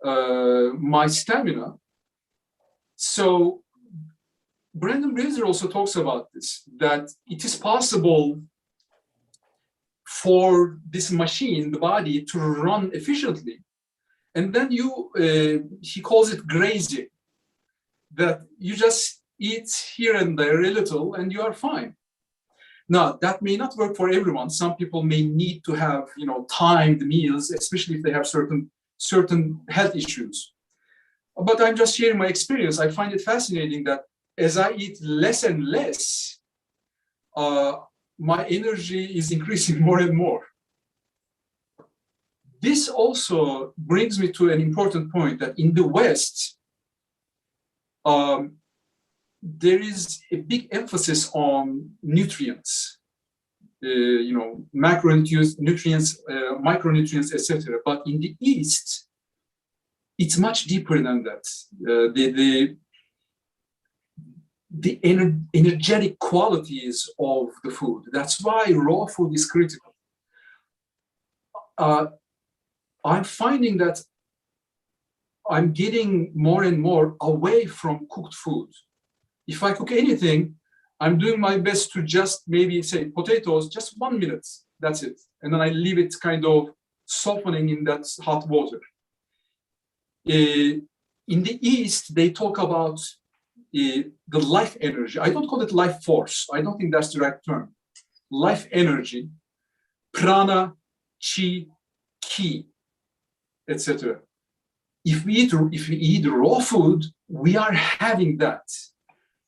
my stamina. So Brendan Brazier also talks about this, that it is possible for this machine, the body, to run efficiently. And then he calls it grazing, that you just eat here and there a little and you are fine. Now, that may not work for everyone. Some people may need to have, timed meals, especially if they have certain health issues. But I'm just sharing my experience. I find it fascinating that as I eat less and less, my energy is increasing more and more. This also brings me to an important point, that in the West, there is a big emphasis on nutrients, macronutrients, nutrients, micronutrients, etc. But in the East, it's much deeper than that. The energetic qualities of the food. That's why raw food is critical. I'm finding that I'm getting more and more away from cooked food. If I cook anything, I'm doing my best to just maybe say potatoes, just 1 minute, that's it. And then I leave it kind of softening in that hot water. In the East, they talk about the life energy. I don't call it life force. I don't think that's the right term. Life energy, prana, chi, ki, etc. If we eat raw food, we are having that,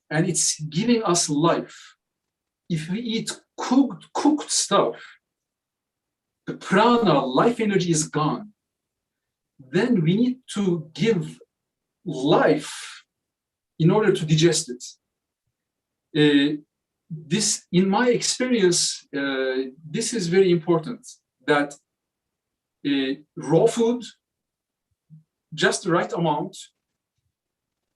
and it's giving us life. If we eat cooked stuff, the prana, life energy, is gone. Then we need to give life in order to digest it. This, in my experience, this is very important, that raw food, just the right amount.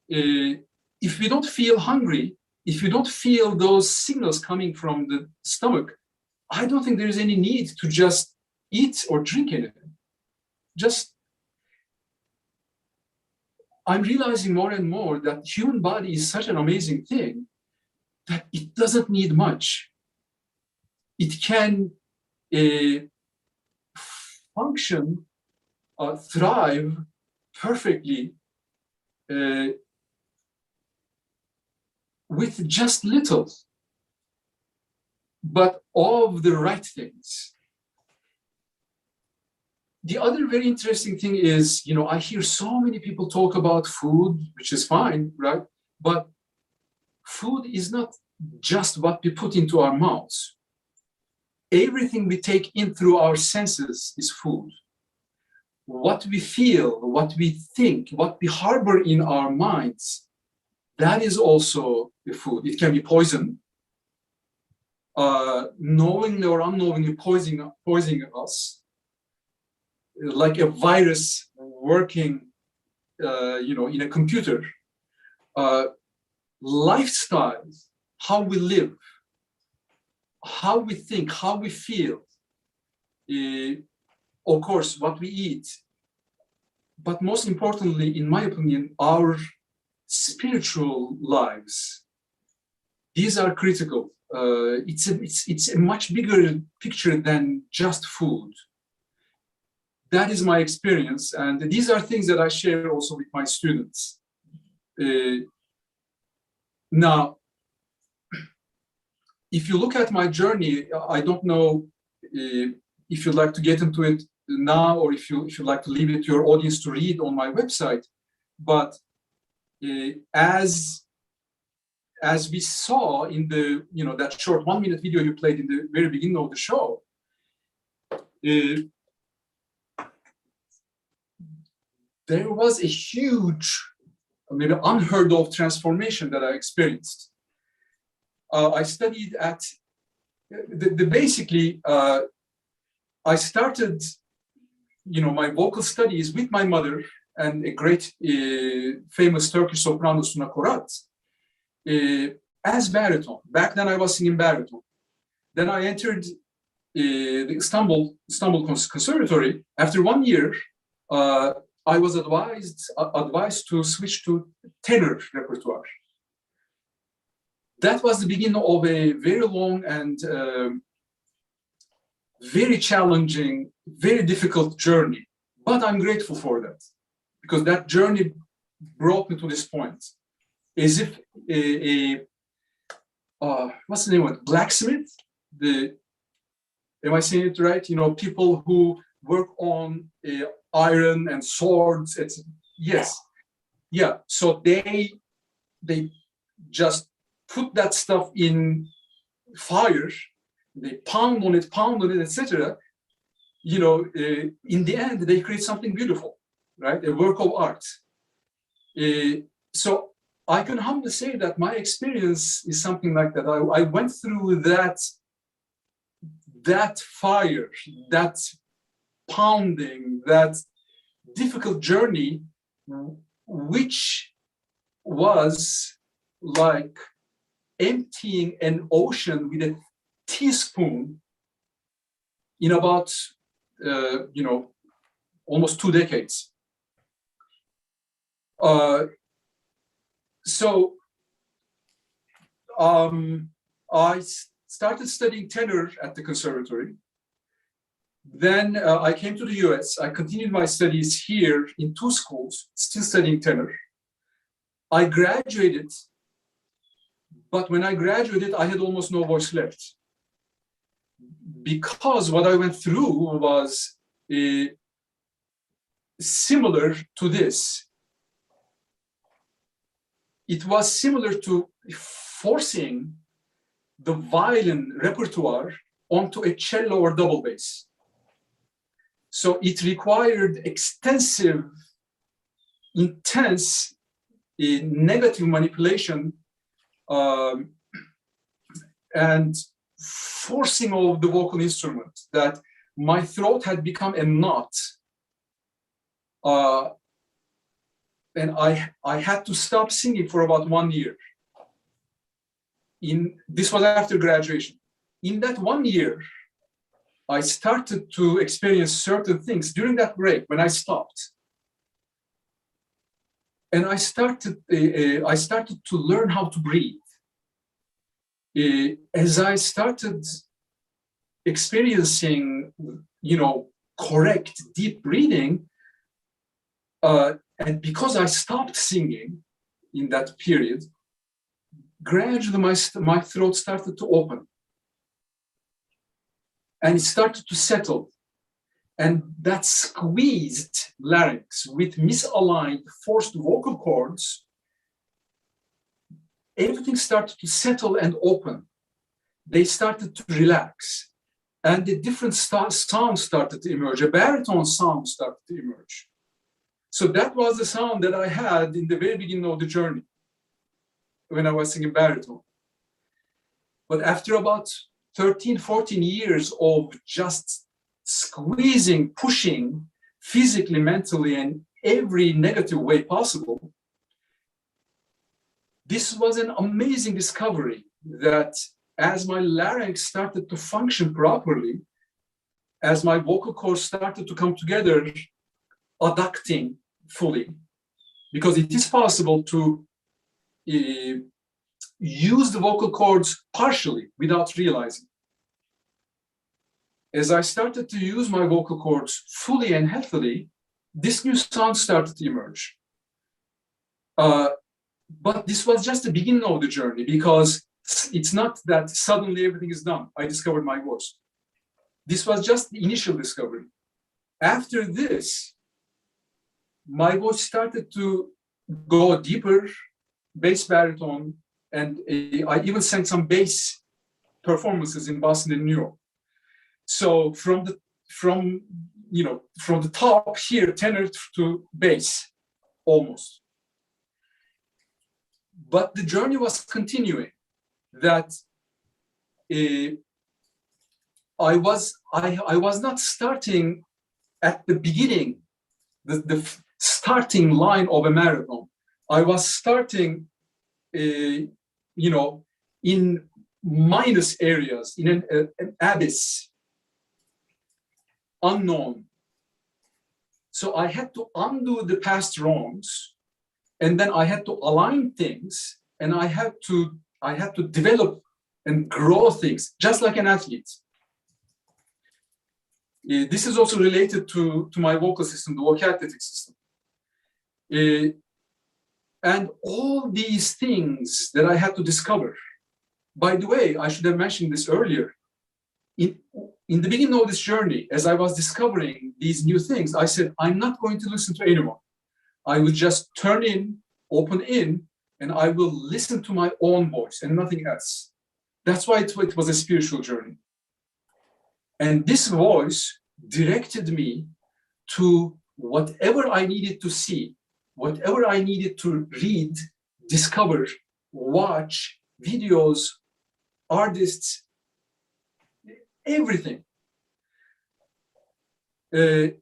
If we don't feel hungry, if you don't feel those signals coming from the stomach, I don't think there's any need to just eat or drink anything. I'm realizing more and more that human body is such an amazing thing that it doesn't need much. It can function thrive perfectly with just little, but of the right things. The other very interesting thing is, I hear so many people talk about food, which is fine, right? But food is not just what we put into our mouths. Everything we take in through our senses is food. What we feel, what we think, what we harbor in our minds, that is also the food. It can be poison, knowingly or unknowingly poisoning us, like a virus working, in a computer. Lifestyles, how we live, how we think, how we feel, of course, what we eat, but most importantly, in my opinion, our spiritual lives. These are critical. It's a much bigger picture than just food. That is my experience, and these are things that I share also with my students. Now, if you look at my journey, I don't know if you'd like to get into it now, or if you'd like to leave it to your audience to read on my website. But as we saw in the that short 1-minute video you played in the very beginning of the show, there was a huge, maybe unheard of transformation that I experienced. I studied at basically. I started, my vocal studies with my mother and a great famous Turkish soprano, Suna Korat, as baritone. Back then I was singing baritone. Then I entered the Istanbul Conservatory. After 1 year, I was advised to switch to tenor repertoire. That was the beginning of a very long and very challenging, very difficult journey. But I'm grateful for that, because that journey brought me to this point. As if what's the name of it? Blacksmith? Am I saying it right? People who work on iron and swords. Yes. Yeah. So they just put that stuff in fire. They pound on it, etc. In the end, they create something beautiful, right? A work of art. So I can humbly say that my experience is something like that. I went through that fire, that pounding, that difficult journey, which was like emptying an ocean with a teaspoon in about almost 2 decades. So I started studying tenor at the conservatory. Then I came to the US. I continued my studies here in 2 schools, still studying tenor. I graduated, but when I graduated, I had almost no voice left, because what I went through was similar to this. It was similar to forcing the violin repertoire onto a cello or double bass. So it required extensive, intense, negative manipulation and forcing of the vocal instrument, that my throat had become a knot. And I had to stop singing for about 1 year. This was after graduation. In that 1 year, I started to experience certain things during that break when I stopped. And I started to learn how to breathe. As I started experiencing, correct deep breathing, And because I stopped singing in that period, gradually my throat started to open. And it started to settle. And that squeezed larynx with misaligned, forced vocal cords, everything started to settle and open. They started to relax. And the different sounds started to emerge. A baritone sound started to emerge. So that was the sound that I had in the very beginning of the journey when I was singing baritone. But after about 13, 14 years of just squeezing, pushing physically, mentally, and every negative way possible, this was an amazing discovery that as my larynx started to function properly, as my vocal cords started to come together, adducting fully, because it is possible to use the vocal cords partially without realizing. As I started to use my vocal cords fully and healthily, this new sound started to emerge. But this was just the beginning of the journey, because it's not that suddenly everything is done. I discovered my voice. This was just the initial discovery. After this, my voice started to go deeper, bass baritone, and I even sang some bass performances in Boston and New York. So from the top here, tenor to bass, almost. But the journey was continuing. That I was not starting at the beginning, the starting line of a marathon. I was starting, in minus areas, in an abyss, unknown. So I had to undo the past wrongs, and then I had to align things, and I had to develop and grow things, just like an athlete. This is also related to my vocal system, the Vocathletic System. And all these things that I had to discover. By the way, I should have mentioned this earlier. In the beginning of this journey, as I was discovering these new things, I said, I'm not going to listen to anyone. I would just turn in, open in, and I will listen to my own voice and nothing else. That's why it was a spiritual journey. And this voice directed me to whatever I needed to see, whatever I needed to read, discover, watch, videos, artists, everything. And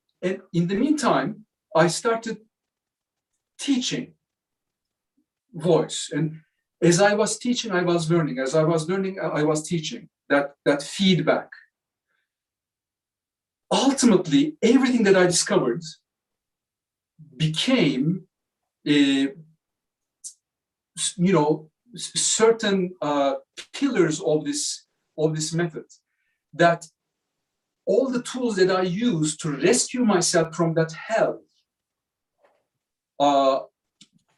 in the meantime, I started teaching voice. And as I was teaching, I was learning. As I was learning, I was teaching. That feedback. Ultimately, everything that I discovered became certain pillars of this method. That all the tools that I used to rescue myself from that hell,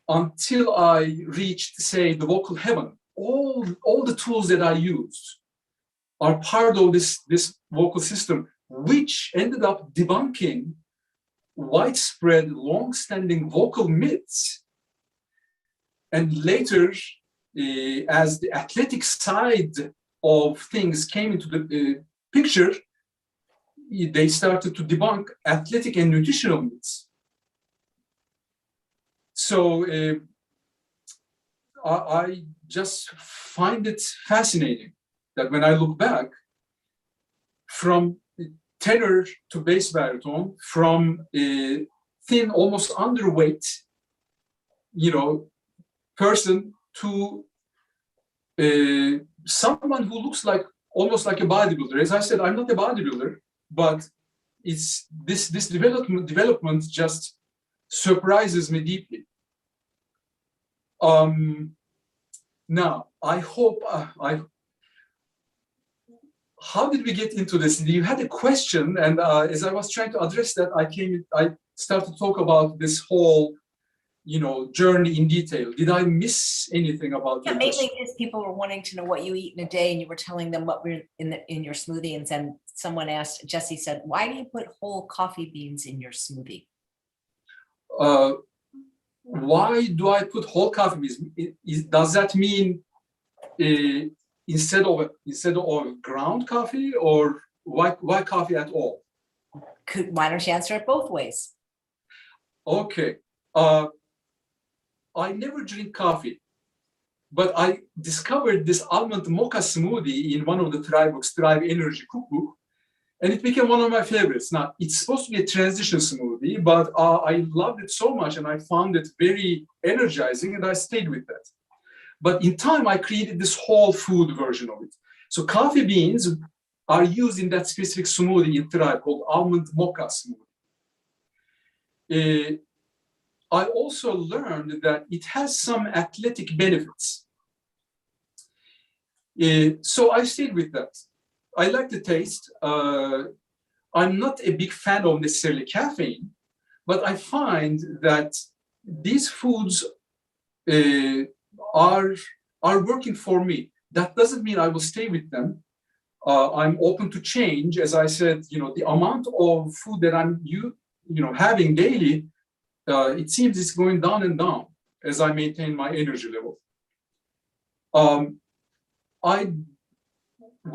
until I reached, say, the vocal heaven, all the tools that I used are part of this vocal system, which ended up debunking widespread, long-standing vocal myths. And later, as the athletic side of things came into the picture, they started to debunk athletic and nutritional myths. So I just find it fascinating that when I look back, from tenor to bass baritone, from a thin, almost underweight, person to someone who looks like almost like a bodybuilder. As I said, I'm not a bodybuilder, but it's this development just surprises me deeply. Now, I hope how did we get into this? You had a question, and as I was trying to address that, start to talk about this whole, journey in detail. Did I miss anything about Yeah, your mainly question? because people were wanting to know what you eat in a day, and you were telling them what were in your smoothie. And then someone asked, Jesse said, "Why do you put whole coffee beans in your smoothie?" Uh, why do I put whole coffee beans? Does that mean instead of ground coffee, or why coffee at all? Why don't you answer it both ways? Okay. I never drink coffee, but I discovered this almond mocha smoothie in one of the Thrive Energy cookbook, and it became one of my favorites. Now, it's supposed to be a transition smoothie, but I loved it so much, and I found it very energizing, and I stayed with that. But in time, I created this whole food version of it. So coffee beans are used in that specific smoothie in Thrive called almond mocha smoothie. I also learned that it has some athletic benefits. So I stayed with that. I like the taste. I'm not a big fan of necessarily caffeine, but I find that these foods are working for me. That doesn't mean I will stay with them. I'm open to change. As I said, the amount of food that I'm having daily, it seems it's going down and down as I maintain my energy level.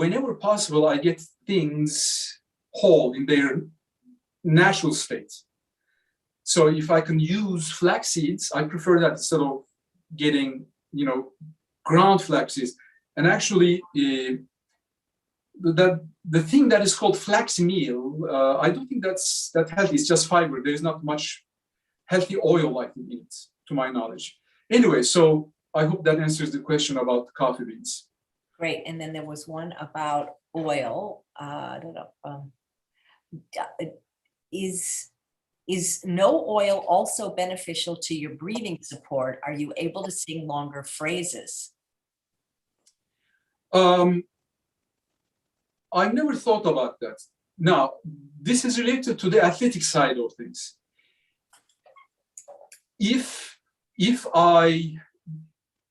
Whenever possible, I get things whole in their natural state. So if I can use flax seeds, I prefer that instead of getting, ground flax seeds. And actually, the thing that is called flax meal, I don't think that's that healthy. It's just fiber. There's not much healthy oil, I think, in it, to my knowledge. Anyway, so I hope that answers the question about coffee beans. Great. And then there was one about oil. Is no oil also beneficial to your breathing support? Are you able to sing longer phrases? I never thought about that. Now, this is related to the athletic side of things. If I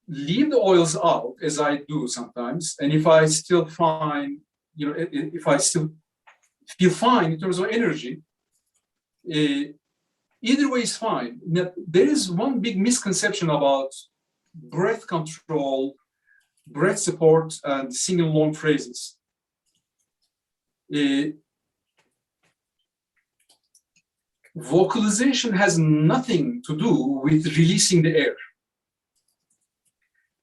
leave the oils out, as I do sometimes, and if I still find, if I still feel fine in terms of energy, either way is fine. Now, there is one big misconception about breath control, breath support, and singing long phrases. Vocalization has nothing to do with releasing the air.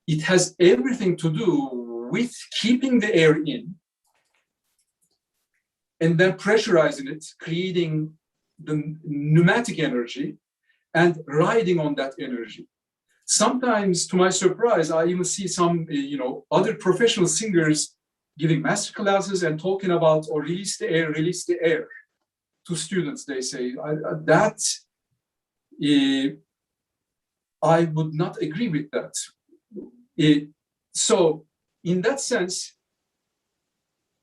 It has everything to do with keeping the air in and then pressurizing it, creating the pneumatic energy and riding on that energy. Sometimes, to my surprise, I even see some, other professional singers giving master classes and talking about, or release the air to students. They say that I would not agree with that. So in that sense,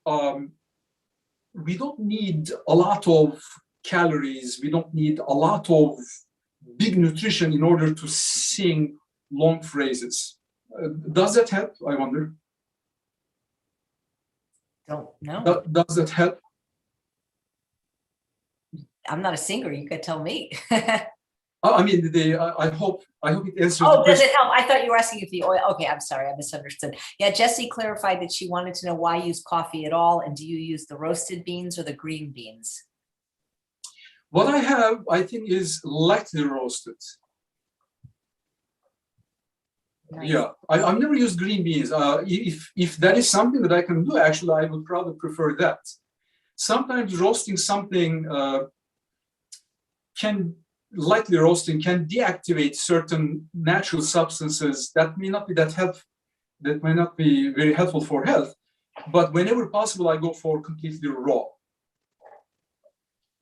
we don't need a lot of calories. We don't need a lot of big nutrition in order to sing long phrases. Does that help, I wonder? Don't know. Does that help? I'm not a singer. You could tell me. I mean, I hope it answers the Oh, does question. it help? I thought you were asking if the oil. Okay, I'm sorry, I misunderstood. Yeah, Jessie clarified that she wanted to know why use coffee at all, and do you use the roasted beans or the green beans? What I have, I think, is lightly roasted. Nice. Yeah, I've never used green beans. If that is something that I can do, actually, I would probably prefer that. Sometimes roasting something lightly roasting can deactivate certain natural substances that may not be that may not be very helpful for health. But whenever possible, I go for completely raw.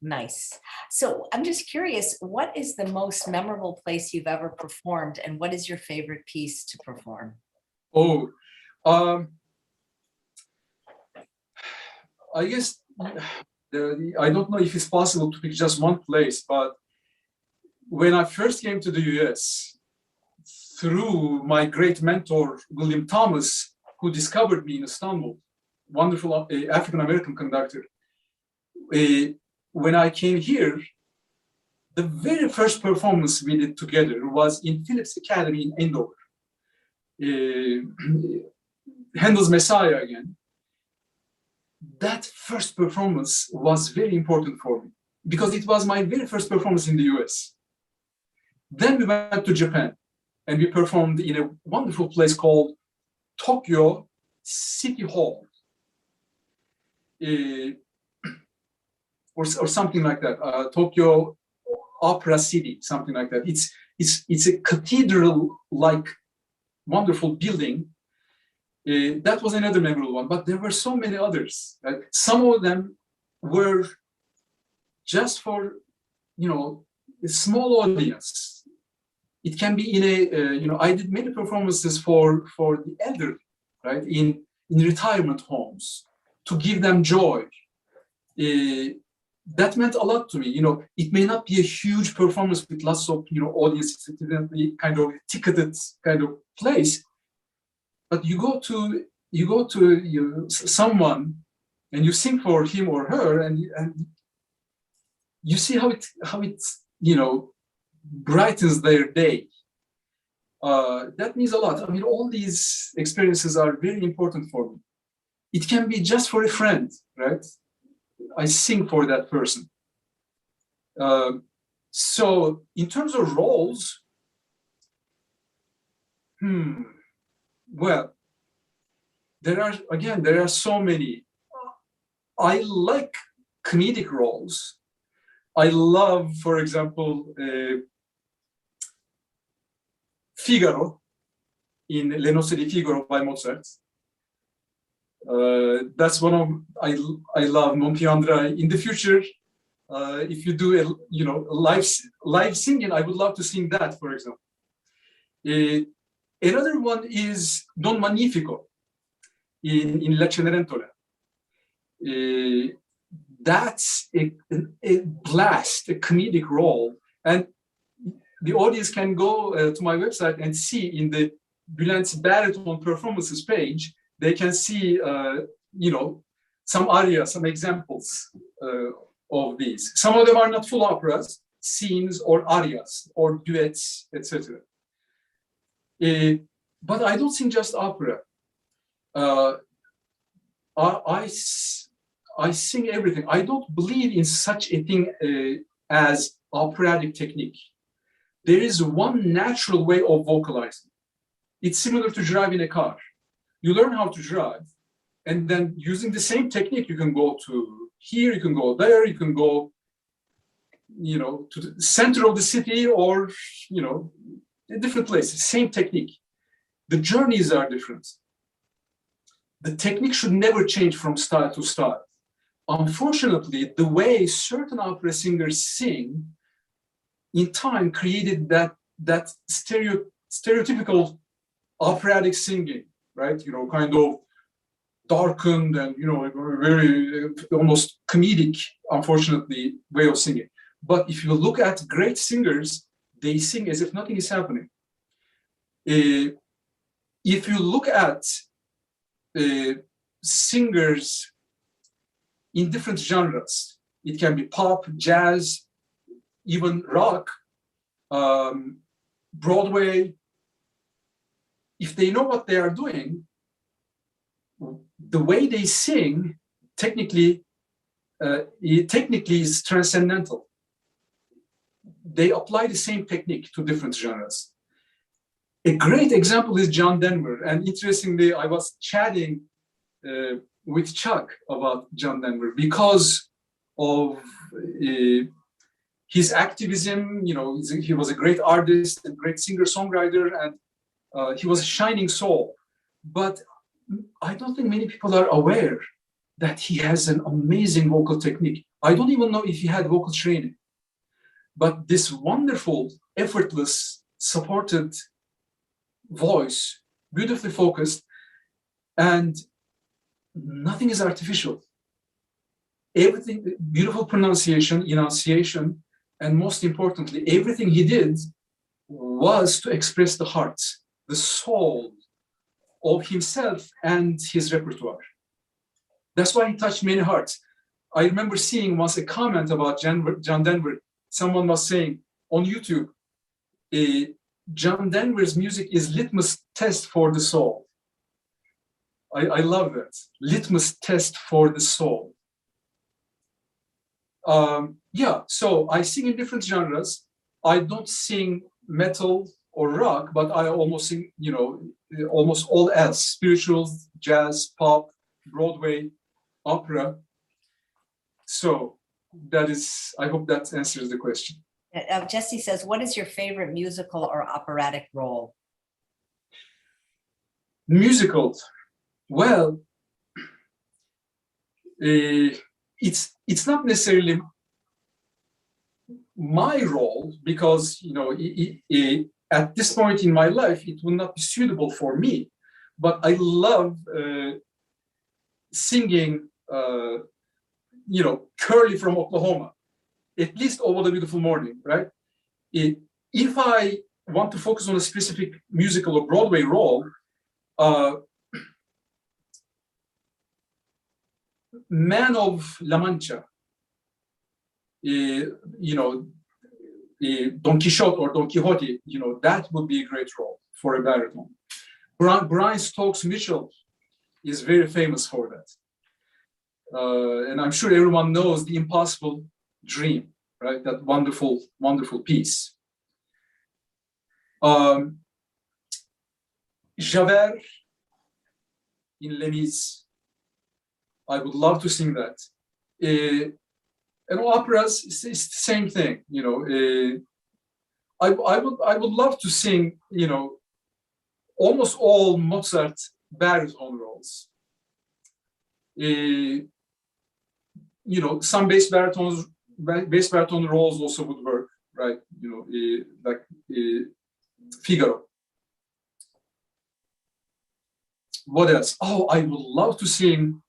Nice. So I'm just curious, what is the most memorable place you've ever performed, and what is your favorite piece to perform? Oh, I guess I don't know if it's possible to pick just one place, but when I first came to the US, through my great mentor, William Thomas, who discovered me in Istanbul, wonderful African-American conductor. When I came here, the very first performance we did together was in Phillips Academy in Andover. Handel's Messiah again. That first performance was very important for me because it was my very first performance in the US. Then we went to Japan and we performed in a wonderful place called Tokyo City Hall. Or something like that, Tokyo Opera City, something like that. It's a cathedral-like wonderful building. That was another memorable one, but there were so many others. Some of them were just for, a small audience. It can be in a, I did many performances for the elderly, right, in retirement homes to give them joy. That meant a lot to me. It may not be a huge performance with lots of, audience, it's definitely kind of ticketed kind of place. But you go to someone and you sing for him or her, and you see how it brightens their day. That means a lot. I mean, all these experiences are very important for me. It can be just for a friend, right? I sing for that person. So in terms of roles, well, there are so many. I like comedic roles. I love, for example, Figaro in Le Nozze di Figaro by Mozart. That's one of I love Monty Andrei. In the future, if you do a live singing, I would love to sing that, for example. Another one is Don Magnifico in La Cenerentola. That's a blast, a comedic role, and the audience can go to my website and see in the Bülent's baritone performances page. They can see, some arias, some examples of these. Some of them are not full operas, scenes or arias or duets, etc. But I don't sing just opera. I sing everything. I don't believe in such a thing as operatic technique. There is one natural way of vocalizing. It's similar to driving a car. You learn how to drive, and then using the same technique, you can go to here, you can go there, you can go, to the center of the city or, different places, same technique. The journeys are different. The technique should never change from style to style. Unfortunately, the way certain opera singers sing in time created that stereotypical operatic singing, right? Kind of darkened and, very almost comedic, unfortunately, way of singing. But if you look at great singers, they sing as if nothing is happening. If you look at singers in different genres, it can be pop, jazz, even rock, Broadway. If they know what they are doing, the way they sing technically is transcendental. They apply the same technique to different genres. A great example is John Denver, and interestingly, I was chatting with Chuck about John Denver because of his activism. He was a great artist, a great singer-songwriter, and he was a shining soul. But I don't think many people are aware that he has an amazing vocal technique. I don't even know if he had vocal training. But this wonderful, effortless, supported voice, beautifully focused, and nothing is artificial. Everything, beautiful pronunciation, enunciation, And most importantly, everything he did was to express the heart, the soul of himself and his repertoire. That's why he touched many hearts. I remember seeing once a comment about John Denver. Someone was saying on YouTube, John Denver's music is litmus test for the soul. I love that. Litmus test for the soul. Yeah, so I sing in different genres. I don't sing metal or rock, but I almost sing, almost all else: spiritual, jazz, pop, Broadway, opera. So that is, I hope that answers the question. Jesse says, what is your favorite musical or operatic role? Musical. Well, it's not necessarily my role, because at this point in my life it will not be suitable for me. But I love singing, Curly from Oklahoma, at least over the beautiful morning, right? If I want to focus on a specific musical or Broadway role, Man of La Mancha, Don Quixote or Don Quixote, that would be a great role for a baritone. Brian Stokes Mitchell is very famous for that. And I'm sure everyone knows The Impossible Dream, right? That wonderful, wonderful piece. Javert in Les Mis. I would love to sing that. And operas, it's the same thing, I would love to sing, almost all Mozart baritone roles. Some bass baritone roles also would work, right? Like Figaro. What else? Oh, I would love to sing,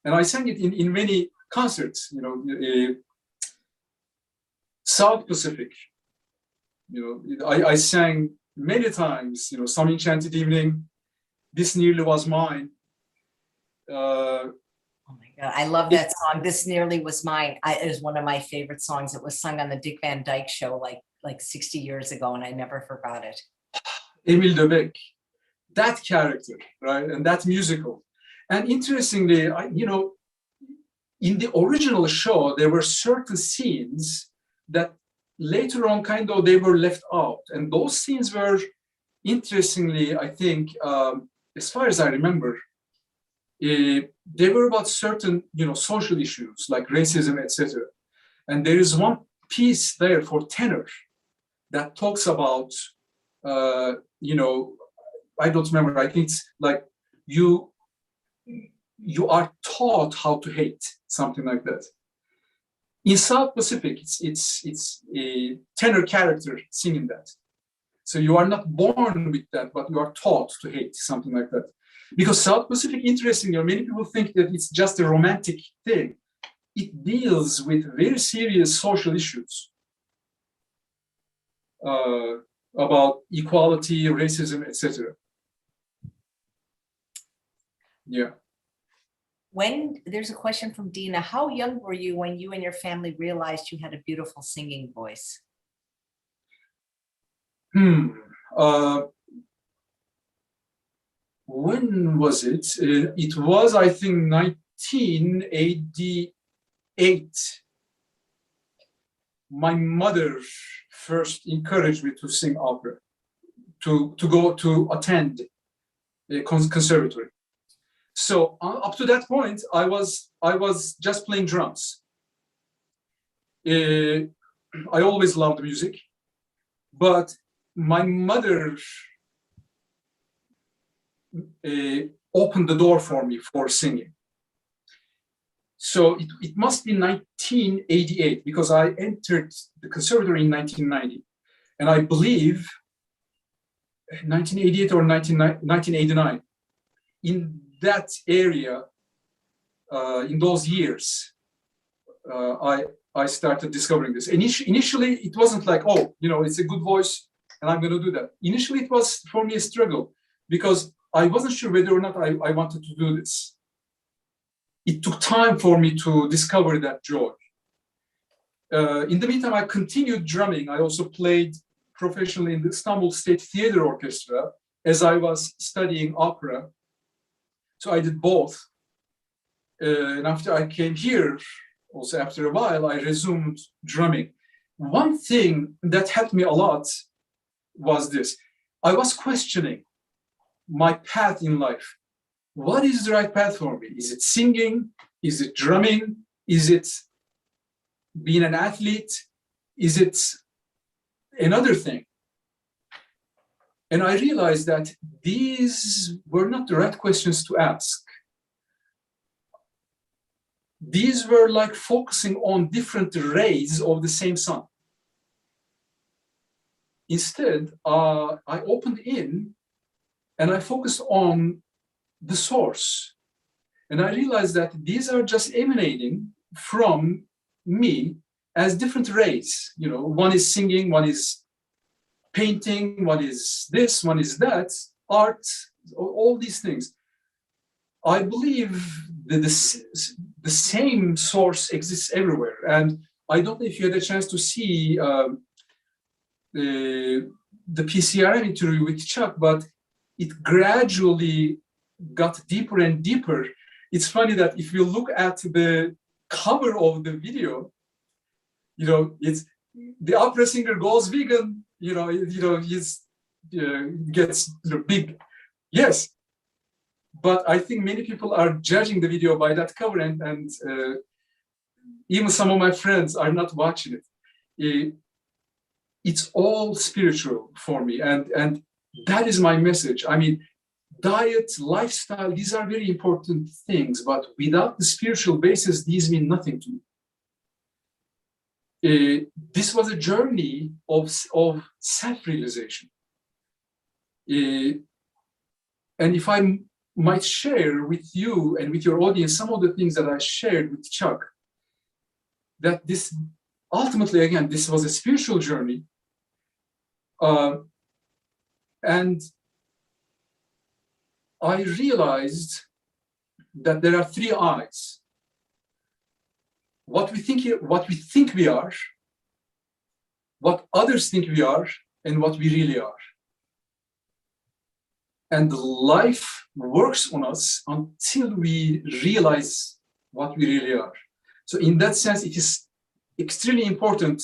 and I sang it in many concerts. South Pacific. I sang many times. Some Enchanted Evening, This Nearly Was Mine. Oh my God, I love that song. This Nearly Was Mine. It is one of my favorite songs. It was sung on the Dick Van Dyke Show like 60 years ago, and I never forgot it. Emile de Becq, that character, right, and that musical. And interestingly, in the original show, there were certain scenes that later on they were left out, and those scenes were, interestingly, I think, as far as I remember, they were about certain, social issues like racism, etc. And there is one piece there for tenor that talks about, I don't remember. I think it's like you are taught how to hate, something like that. In South Pacific, it's a tenor character singing that. So you are not born with that, but you are taught to hate, something like that. Because South Pacific, interestingly, many people think that it's just a romantic thing. It deals with very serious social issues about equality, racism, etc. Yeah. There's a question from Dina. How young were you when you and your family realized you had a beautiful singing voice? When was it? It was, I think, 1988. My mother first encouraged me to sing opera, to go to attend a conservatory. So up to that point, I was just playing drums. I always loved music, but my mother opened the door for me for singing. So it must be 1988, because I entered the conservatory in 1990. And I believe 1988 or 1989, in that area, in those years, I started discovering this. Initially, it wasn't like, oh, it's a good voice and I'm going to do that. Initially, it was for me a struggle because I wasn't sure whether or not I wanted to do this. It took time for me to discover that joy. In the meantime, I continued drumming. I also played professionally in the Istanbul State Theatre Orchestra as I was studying opera. So I did both. And after I came here, also after a while, I resumed drumming. One thing that helped me a lot was this. I was questioning my path in life. What is the right path for me? Is it singing? Is it drumming? Is it being an athlete? Is it another thing? And I realized that these were not the right questions to ask. These were like focusing on different rays of the same sun. Instead, I opened in and I focused on the source. And I realized that these are just emanating from me as different rays. One is singing, one is painting, one is this, one is that, art, all these things. I believe that the same source exists everywhere. And I don't know if you had a chance to see the PCRM interview with Chuck, but it gradually got deeper and deeper. It's funny that if you look at the cover of the video, it's the opera singer goes vegan, gets big. Yes. But I think many people are judging the video by that cover, and even some of my friends are not watching it. It's all spiritual for me, and that is my message. I mean, diet, lifestyle, these are very important things, but without the spiritual basis, these mean nothing to me. This was a journey of self-realization. And if I might share with you and with your audience some of the things that I shared with Chuck, that this ultimately, again, this was a spiritual journey. And I realized that there are three I's. What we think we are, what others think we are, and what we really are. And life works on us until we realize what we really are. So in that sense, it is extremely important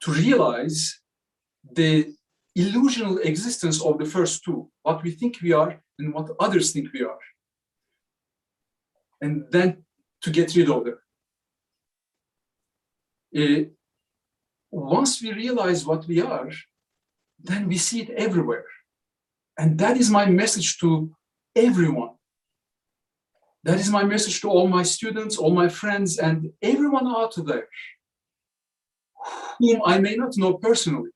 to realize the illusional existence of the first two, what we think we are and what others think we are. And then to get rid of them. Once we realize what we are, then we see it everywhere. And that is my message to everyone. That is my message to all my students, all my friends, and everyone out there whom I may not know personally,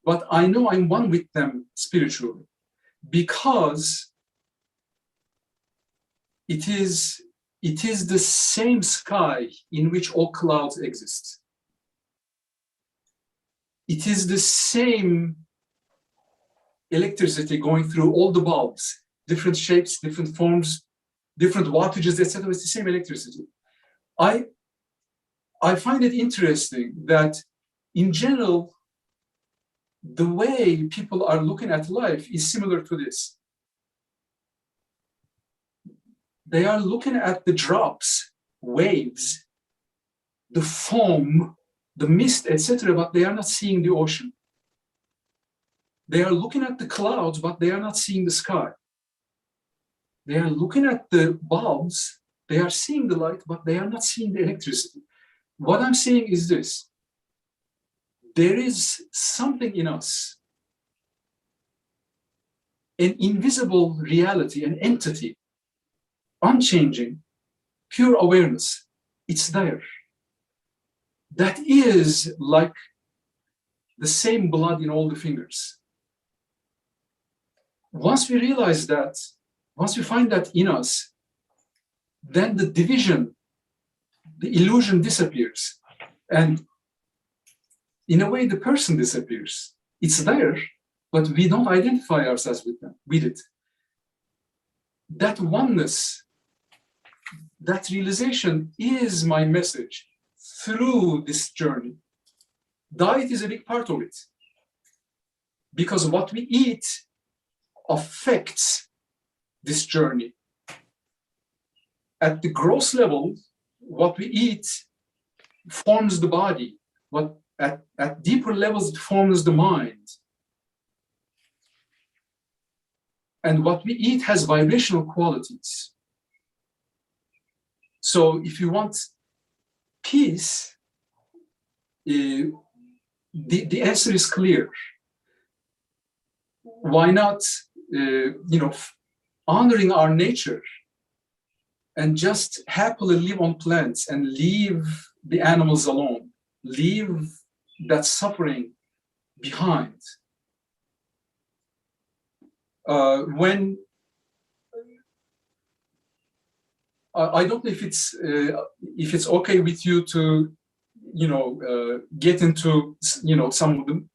but I know I'm one with them spiritually, because it is the same sky in which all clouds exist. It is the same electricity going through all the bulbs, different shapes, different forms, different wattages, etc. It's the same electricity. I find it interesting that in general, the way people are looking at life is similar to this. They are looking at the drops, waves, the foam, the mist, etc., but they are not seeing the ocean. They are looking at the clouds, but they are not seeing the sky. They are looking at the bulbs, they are seeing the light, but they are not seeing the electricity. What I'm saying is this: there is something in us, an invisible reality, an entity, unchanging, pure awareness. It's there. That is like the same blood in all the fingers. Once we realize that, once we find that in us, then the division the illusion disappears. And in a way, the person disappears. It's there, but we don't identify ourselves with it. That oneness, that realization is my message through this journey. Diet is a big part of it, because what we eat affects this journey. At the gross level, what we eat forms the body. What at deeper levels, it forms the mind. And what we eat has vibrational qualities. So if you want peace, the answer is clear. Why not, honoring our nature and just happily live on plants and leave the animals alone, leave that suffering behind. When I don't know if it's okay with you to, get into, some of the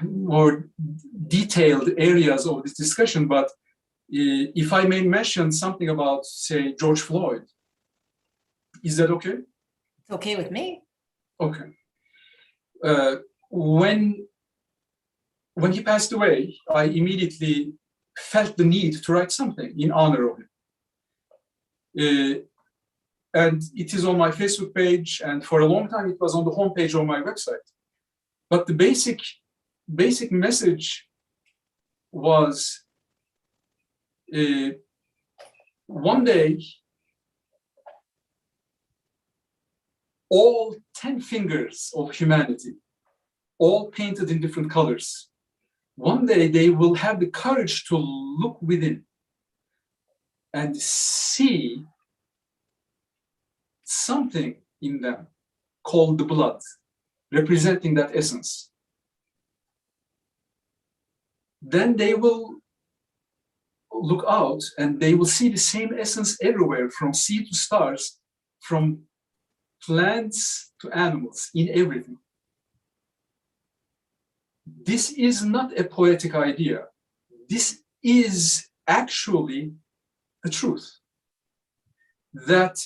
more detailed areas of this discussion, but if I may mention something about, say, George Floyd, is that okay? It's okay with me. Okay. When he passed away, I immediately felt the need to write something in honor of him. And it is on my Facebook page, and for a long time it was on the homepage of my website. But the basic message was, one day, all 10 fingers of humanity, all painted in different colors, one day they will have the courage to look within and see something in them called the blood, representing that essence. Then they will look out and they will see the same essence everywhere, from sea to stars, from plants to animals, in everything. This is not a poetic idea. This is actually the truth. That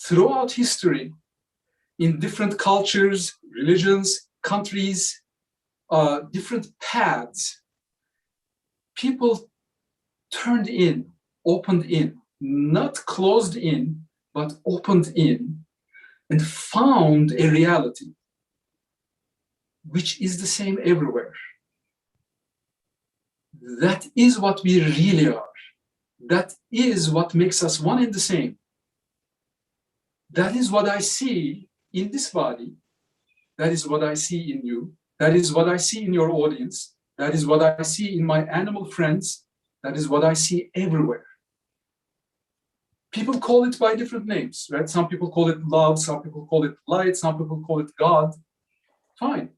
throughout history, in different cultures, religions, countries, different paths, people turned in, opened in, not closed in, but opened in, and found a reality which is the same everywhere. That is what we really are. That is what makes us one and the same. That is what I see in this body. That is what I see in you. That is what I see in your audience. That is what I see in my animal friends. That is what I see everywhere. People call it by different names, right? Some people call it love, some people call it light, some people call it God. Fine.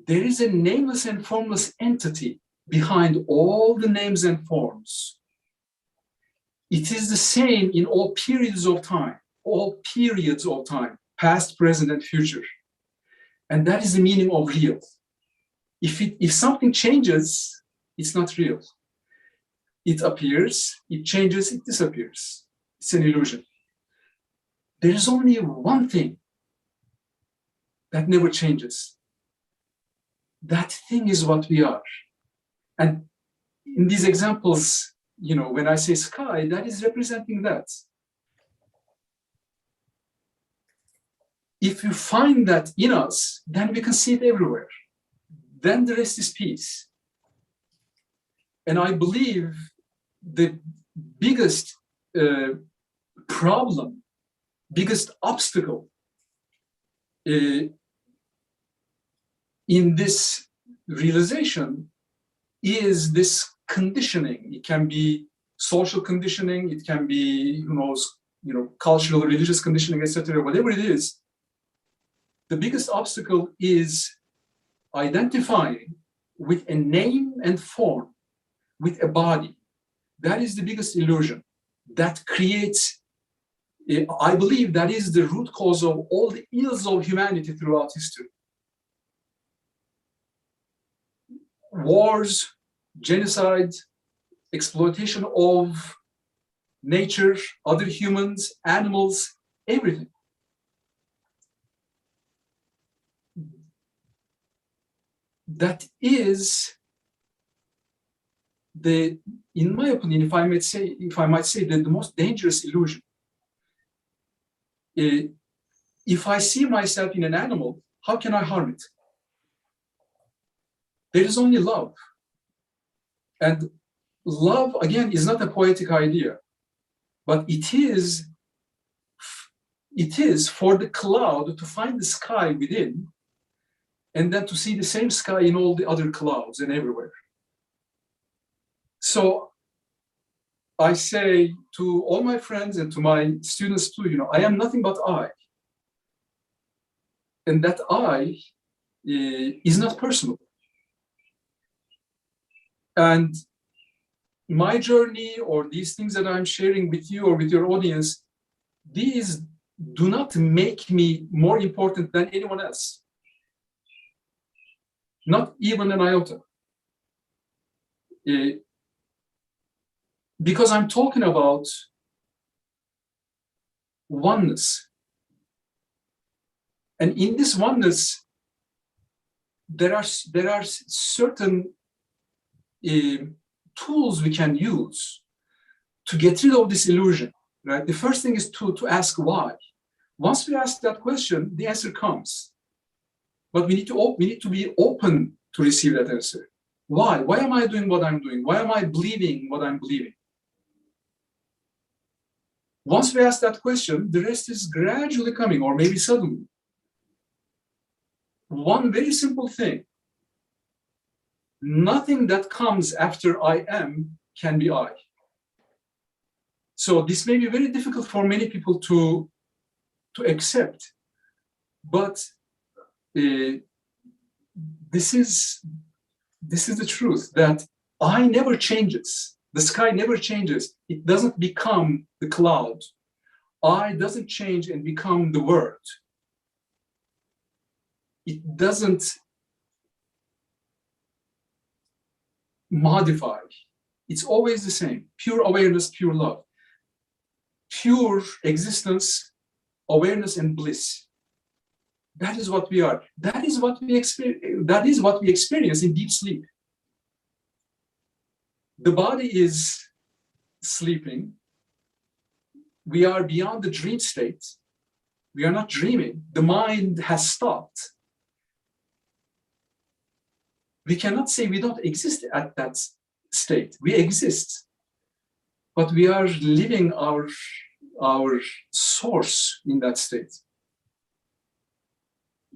There is a nameless and formless entity behind all the names and forms. It is the same in all periods of time, past, present, and future. And that is the meaning of real. If something changes, it's not real. It appears, it changes, it disappears. It's an illusion. There is only one thing that never changes. That thing is what we are. And in these examples, when I say sky, that is representing that. If you find that in us, then we can see it everywhere. Then the rest is peace. And I believe the biggest problem, biggest obstacle in this realization is this conditioning. It can be social conditioning, it can be, cultural, religious conditioning, etc., whatever it is. The biggest obstacle is identifying with a name and form, with a body. That is the biggest illusion that creates I believe that is the root cause of all the ills of humanity throughout history. Wars, genocide, exploitation of nature, other humans, animals, everything. That is the, in my opinion, if I might say, the most dangerous illusion. If I see myself in an animal, how can I harm it? There is only love. And love, again, is not a poetic idea, but it is for the cloud to find the sky within, and then to see the same sky in all the other clouds and everywhere. So I say to all my friends and to my students too, I am nothing but I. And that I is not personal. And my journey, or these things that I'm sharing with you or with your audience, these do not make me more important than anyone else. Not even an iota. Because I'm talking about oneness. And in this oneness, there are certain tools we can use to get rid of this illusion, right? The first thing is to ask why. Once we ask that question, the answer comes. But we need to be open to receive that answer. Why? Why am I doing what I'm doing? Why am I believing what I'm believing? Once we ask that question, the rest is gradually coming, or maybe suddenly. One very simple thing. Nothing that comes after I am can be I. So this may be very difficult for many people to accept, but this is the truth, that I never changes. The sky never changes. It doesn't become the cloud. I doesn't change and become the word. It doesn't modify. It's always the same. Pure awareness, pure love. Pure existence, awareness, and bliss. That is what we are. That is what we experience in deep sleep. The body is sleeping. We are beyond the dream state. We are not dreaming. The mind has stopped. We cannot say we don't exist at that state. We exist, but we are living our source in that state.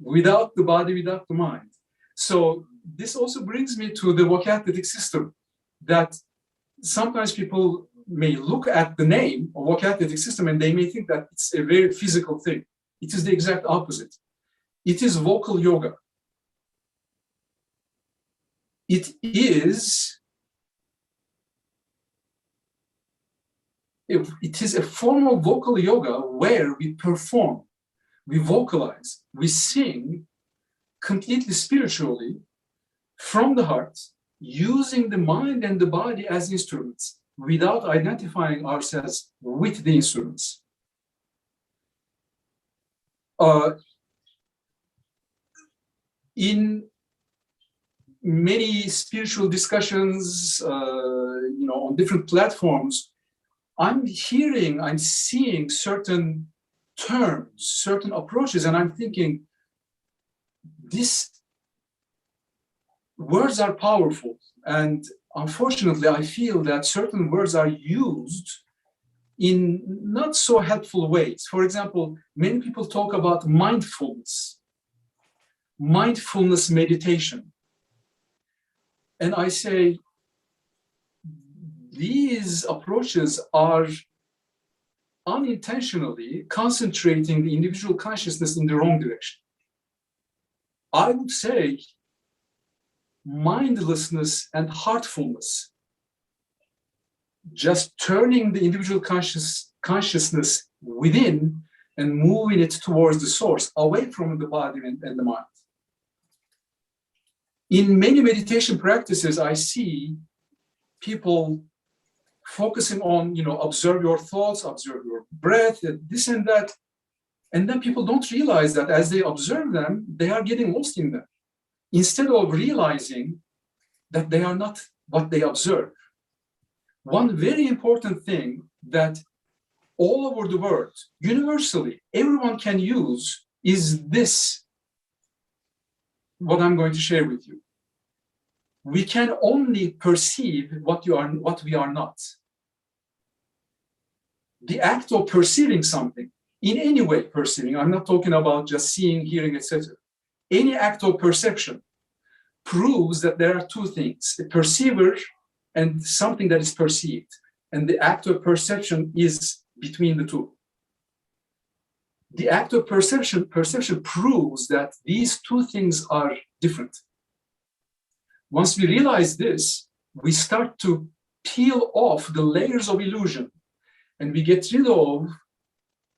Without the body, without the mind. So this also brings me to the Vocathletic System, that sometimes people may look at the name of Vocathletic System and they may think that it's a very physical thing. It is the exact opposite. It is vocal yoga. It is a form of vocal yoga where we perform, we vocalize, we sing completely spiritually from the heart, using the mind and the body as instruments without identifying ourselves with the instruments. In many spiritual discussions, on different platforms, I'm seeing certain terms, certain approaches, and I'm thinking, these words are powerful. And unfortunately, I feel that certain words are used in not so helpful ways. For example, many people talk about mindfulness meditation. And I say, these approaches are unintentionally concentrating the individual consciousness in the wrong direction. I would say mindlessness and heartfulness, just turning the individual consciousness consciousness within and moving it towards the source, away from the body and the mind. In many meditation practices, I see people focusing on, observe your thoughts, observe your breath, this and that. And then people don't realize that as they observe them, they are getting lost in them. Instead of realizing that they are not what they observe. One very important thing that all over the world, universally, everyone can use is this, what I'm going to share with you. We can only perceive what we are not. The act of perceiving something, in any way perceiving, I'm not talking about just seeing, hearing, etc. Any act of perception proves that there are two things, a perceiver and something that is perceived. And the act of perception is between the two. The act of perception proves that these two things are different. Once we realize this, we start to peel off the layers of illusion, and we get rid of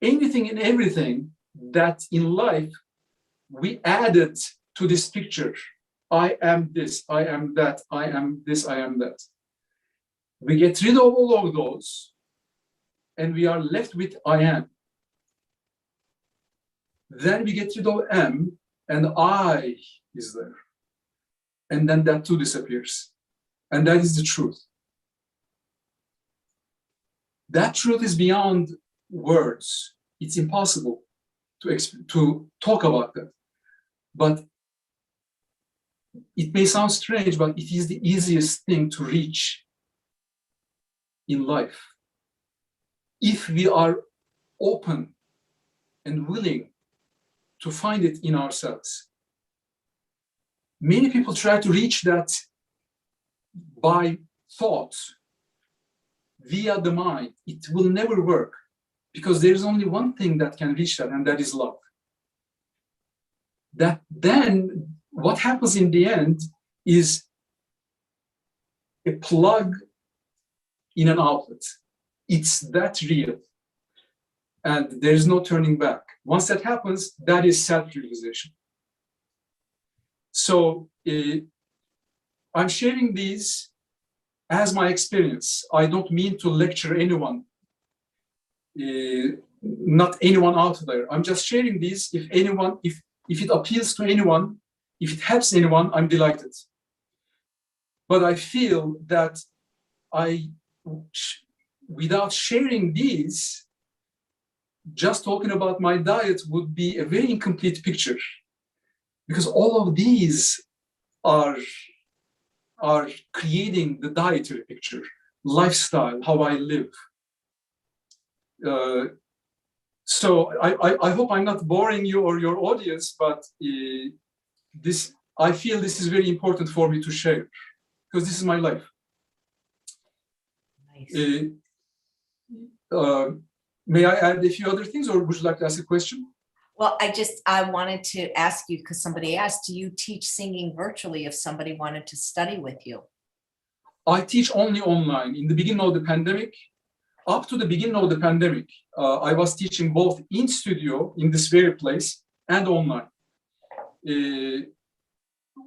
anything and everything that in life we added to this picture. I am this, I am that, I am this, I am that. We get rid of all of those, and we are left with I am. Then we get rid of am, and I is there. And then that too disappears. And that is the truth. That truth is beyond words. It's impossible to talk about that. But it may sound strange, but it is the easiest thing to reach in life. If we are open and willing to find it in ourselves. Many people try to reach that by thought, via the mind. It will never work because there's only one thing that can reach that, and that is love. That then what happens in the end is a plug in an outlet. It's that real. And there's no turning back. Once that happens, that is self-realization. So I'm sharing these as my experience. I don't mean to lecture anyone, not anyone out there. I'm just sharing these. If it appeals to anyone, if it helps anyone, I'm delighted. But I feel that without sharing these, just talking about my diet would be a very incomplete picture. Because all of these are creating the dietary picture, lifestyle, how I live. So I hope I'm not boring you or your audience, but I feel this is very important for me to share, because this is my life. Nice. May I add a few other things, or would you like to ask a question? Well, I wanted to ask you, because somebody asked, do you teach singing virtually if somebody wanted to study with you? I teach only online. In the beginning of the pandemic, up to the beginning of the pandemic, I was teaching both in studio, in this very place, and online.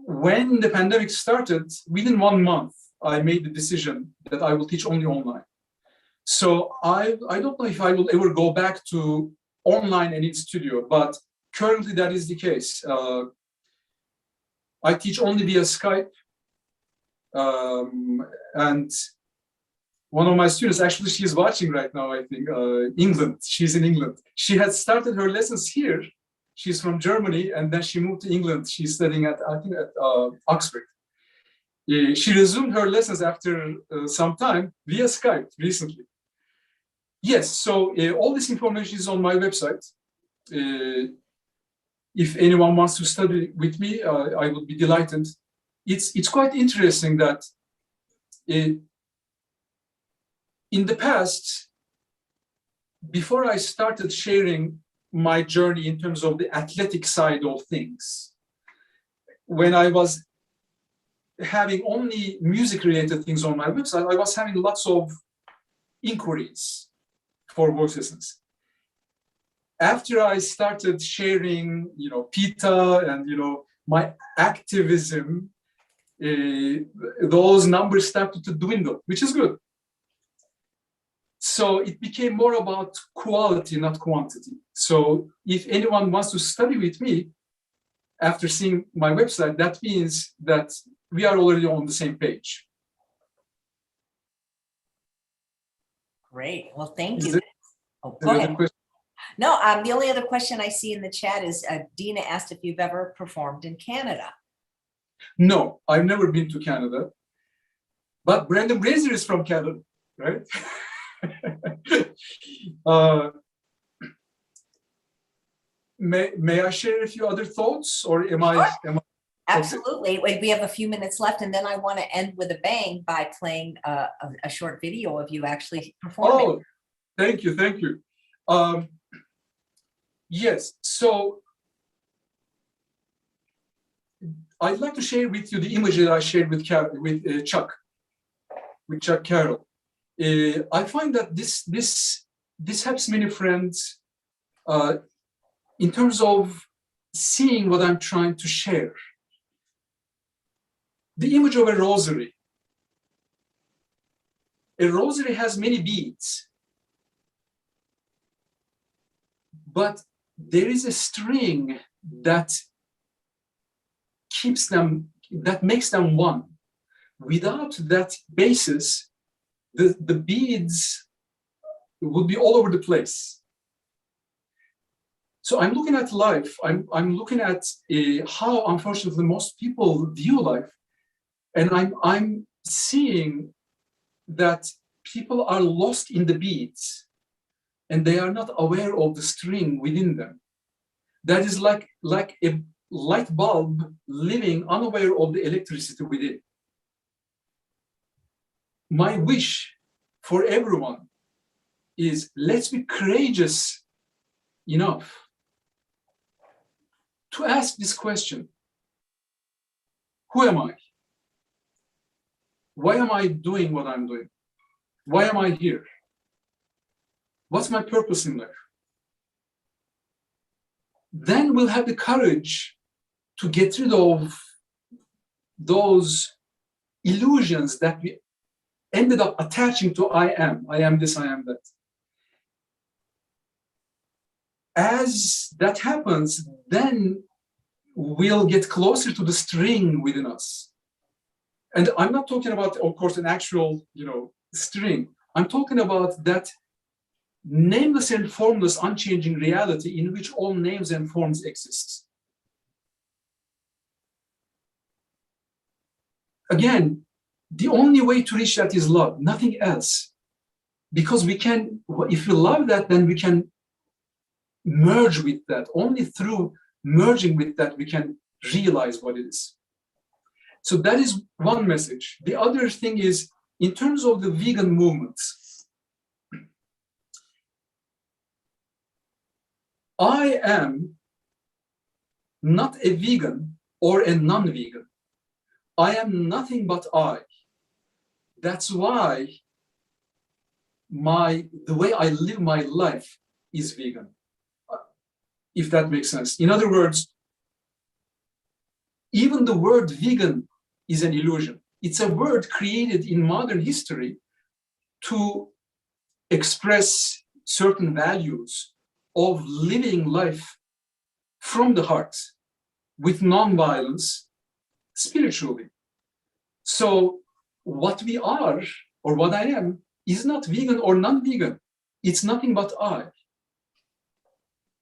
When the pandemic started, within 1 month, I made the decision that I will teach only online. So I don't know if I will ever go back to online and in studio, but currently that is the case. I teach only via Skype. And one of my students, actually she's watching right now, I think, England, she's in England. She had started her lessons here. She's from Germany, and then she moved to England. She's studying at Oxford. She resumed her lessons after some time via Skype recently. Yes, so all this information is on my website. If anyone wants to study with me, I would be delighted. It's quite interesting that in the past, before I started sharing my journey in terms of the athletic side of things, when I was having only music-related things on my website, I was having lots of inquiries for voice lessons. After I started sharing, PETA and, my activism, those numbers started to dwindle, which is good. So it became more about quality, not quantity. So if anyone wants to study with me after seeing my website, that means that we are already on the same page. Great. Well, thank Is you. there Go any ahead. question? No, the only other question I see in the chat is Dina asked if you've ever performed in Canada. No, I've never been to Canada. But Brandon Brazier is from Canada, right? May I share a few other thoughts, or am I? Absolutely. Okay. We have a few minutes left, and then I want to end with a bang by playing a short video of you actually performing. Oh, thank you, thank you. Yes, so I'd like to share with you the image that I shared with Chuck Carroll. I find that this helps many friends in terms of seeing what I'm trying to share. The image of a rosary. A rosary has many beads, but there is a string that keeps them, that makes them one. Without that basis, the beads would be all over the place. So I'm looking at life. I'm looking at how, unfortunately, most people view life, and I'm seeing that people are lost in the beads, and they are not aware of the string within them. That is like a light bulb living unaware of the electricity within. My wish for everyone is, let's be courageous enough to ask this question: who am I? Why am I doing what I'm doing? Why am I here? What's my purpose in life? Then we'll have the courage to get rid of those illusions that we ended up attaching to I am this, I am that. As that happens, then we'll get closer to the string within us. And I'm not talking about, of course, an actual, string. I'm talking about that nameless and formless, unchanging reality in which all names and forms exist. Again, the only way to reach that is love, nothing else. Because we can, if we love that, then we can merge with that. Only through merging with that, we can realize what it is. So that is one message. The other thing is, in terms of the vegan movement, I am not a vegan or a non-vegan. I am nothing but I. That's why the way I live my life is vegan, if that makes sense. In other words, even the word vegan is an illusion. It's a word created in modern history to express certain values of living life from the heart with non-violence spiritually. So what we are, or what I am, is not vegan or non-vegan. It's nothing but I.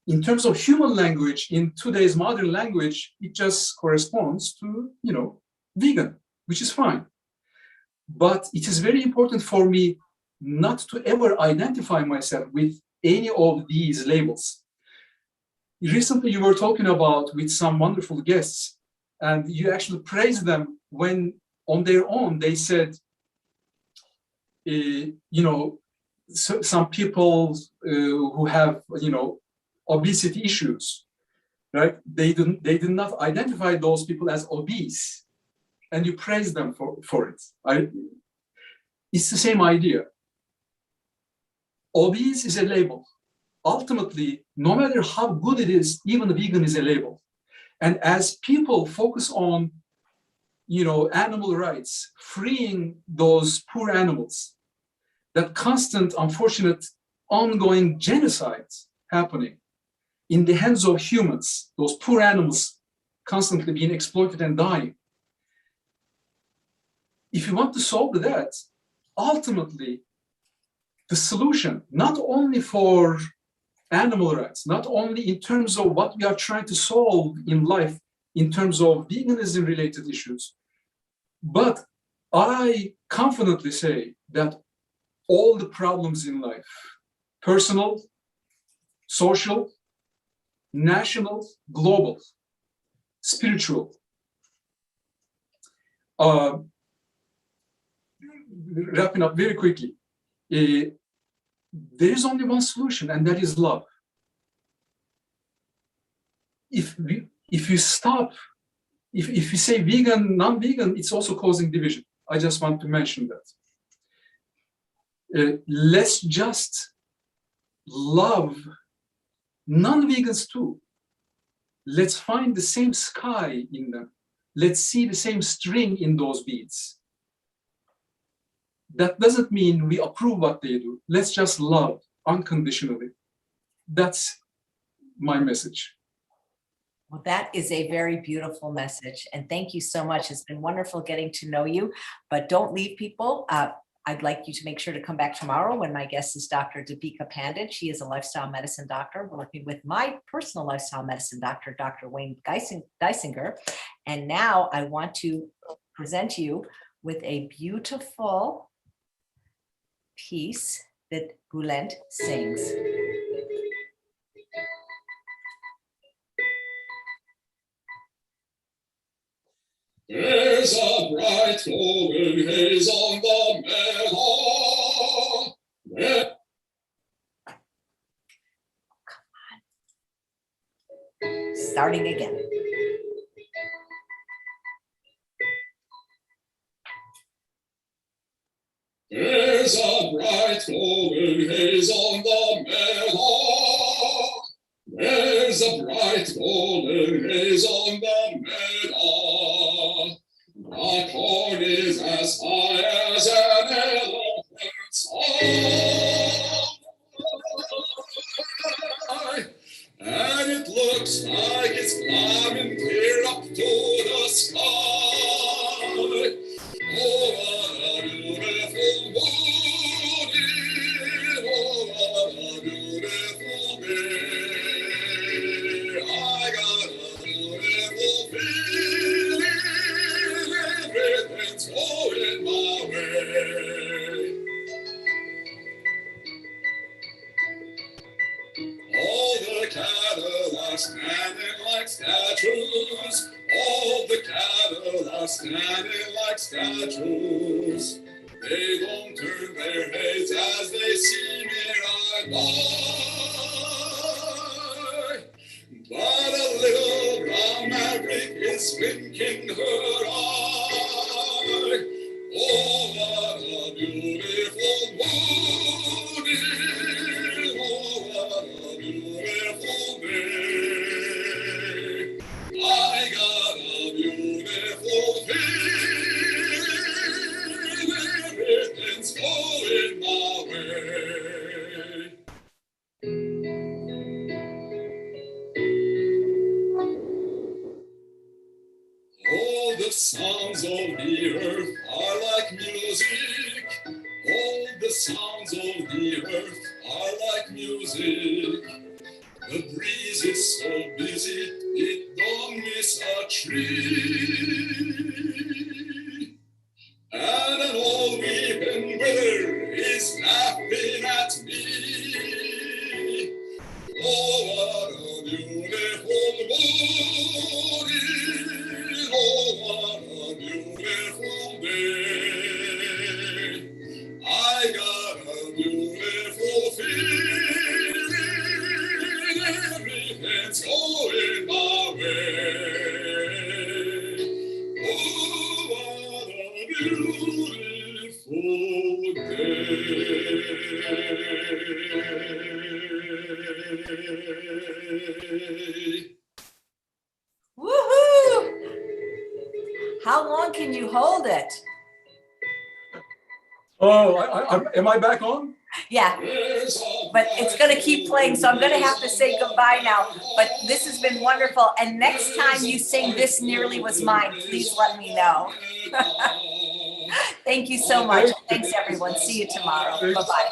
In terms of human language, in today's modern language, it just corresponds to, vegan, which is fine. But it is very important for me not to ever identify myself with any of these labels. Recently, you were talking about with some wonderful guests, and you actually praised them when on their own they said, some people who have, obesity issues, right? They did not identify those people as obese, and you praise them for it. It's the same idea. Obese is a label. Ultimately, no matter how good it is, even vegan is a label. And as people focus on, animal rights, freeing those poor animals, that constant, unfortunate, ongoing genocides happening in the hands of humans, those poor animals constantly being exploited and dying. If you want to solve that, ultimately, the solution, not only for animal rights, not only in terms of what we are trying to solve in life, in terms of veganism-related issues, but I confidently say that all the problems in life, personal, social, national, global, spiritual, wrapping up very quickly, there is only one solution, and that is love. If you stop, if you say vegan, non-vegan, it's also causing division. I just want to mention that. Let's just love non-vegans too. Let's find the same sky in them. Let's see the same string in those beads. That doesn't mean we approve what they do. Let's just love unconditionally. That's my message. Well, that is a very beautiful message. And thank you so much. It's been wonderful getting to know you, but don't leave, people. I'd like you to make sure to come back tomorrow when my guest is Dr. Appcompanist. She is a lifestyle medicine doctor working with my personal lifestyle medicine doctor, Dr. Wayne Geisinger. And now I want to present you with a beautiful piece that Bülent sings. There's a bright golden haze on the meadow. Starting again. There's a bright golden haze on the meadow. There's a bright golden haze on the meadow. The corn is as high as an elephant's eye, and it looks like it's climbing clear up to the sky. Oh, what a beautiful morning! Oh, what a beautiful day! I got a beautiful feeling, everything's going my way. All the cattle are standing like statues. All the cattle are standing like statues. They don't turn their heads as they see me ride by. But a little brown maverick is winking her eye. Oh, what a beautiful morning. Oh, what a beautiful day. I got a beautiful feeling, everything's going my way. All the sounds of the earth are like music. All the sounds of the earth are like music. The breeze is so busy, it don't miss a tree. And an old weeping willow is laughing at me. Oh, what a beautiful morning. Oh, what a beautiful day. I got a beautiful feeling, everything's going my way. Oh, Woohoo! How long can you hold it? Oh, am I back on? Yeah, but it's going to keep playing, so I'm going to have to say goodbye now. But this has been wonderful. And next time you sing This Nearly Was Mine, please let me know. Thank you so much. Thanks, everyone. See you tomorrow. Bye-bye.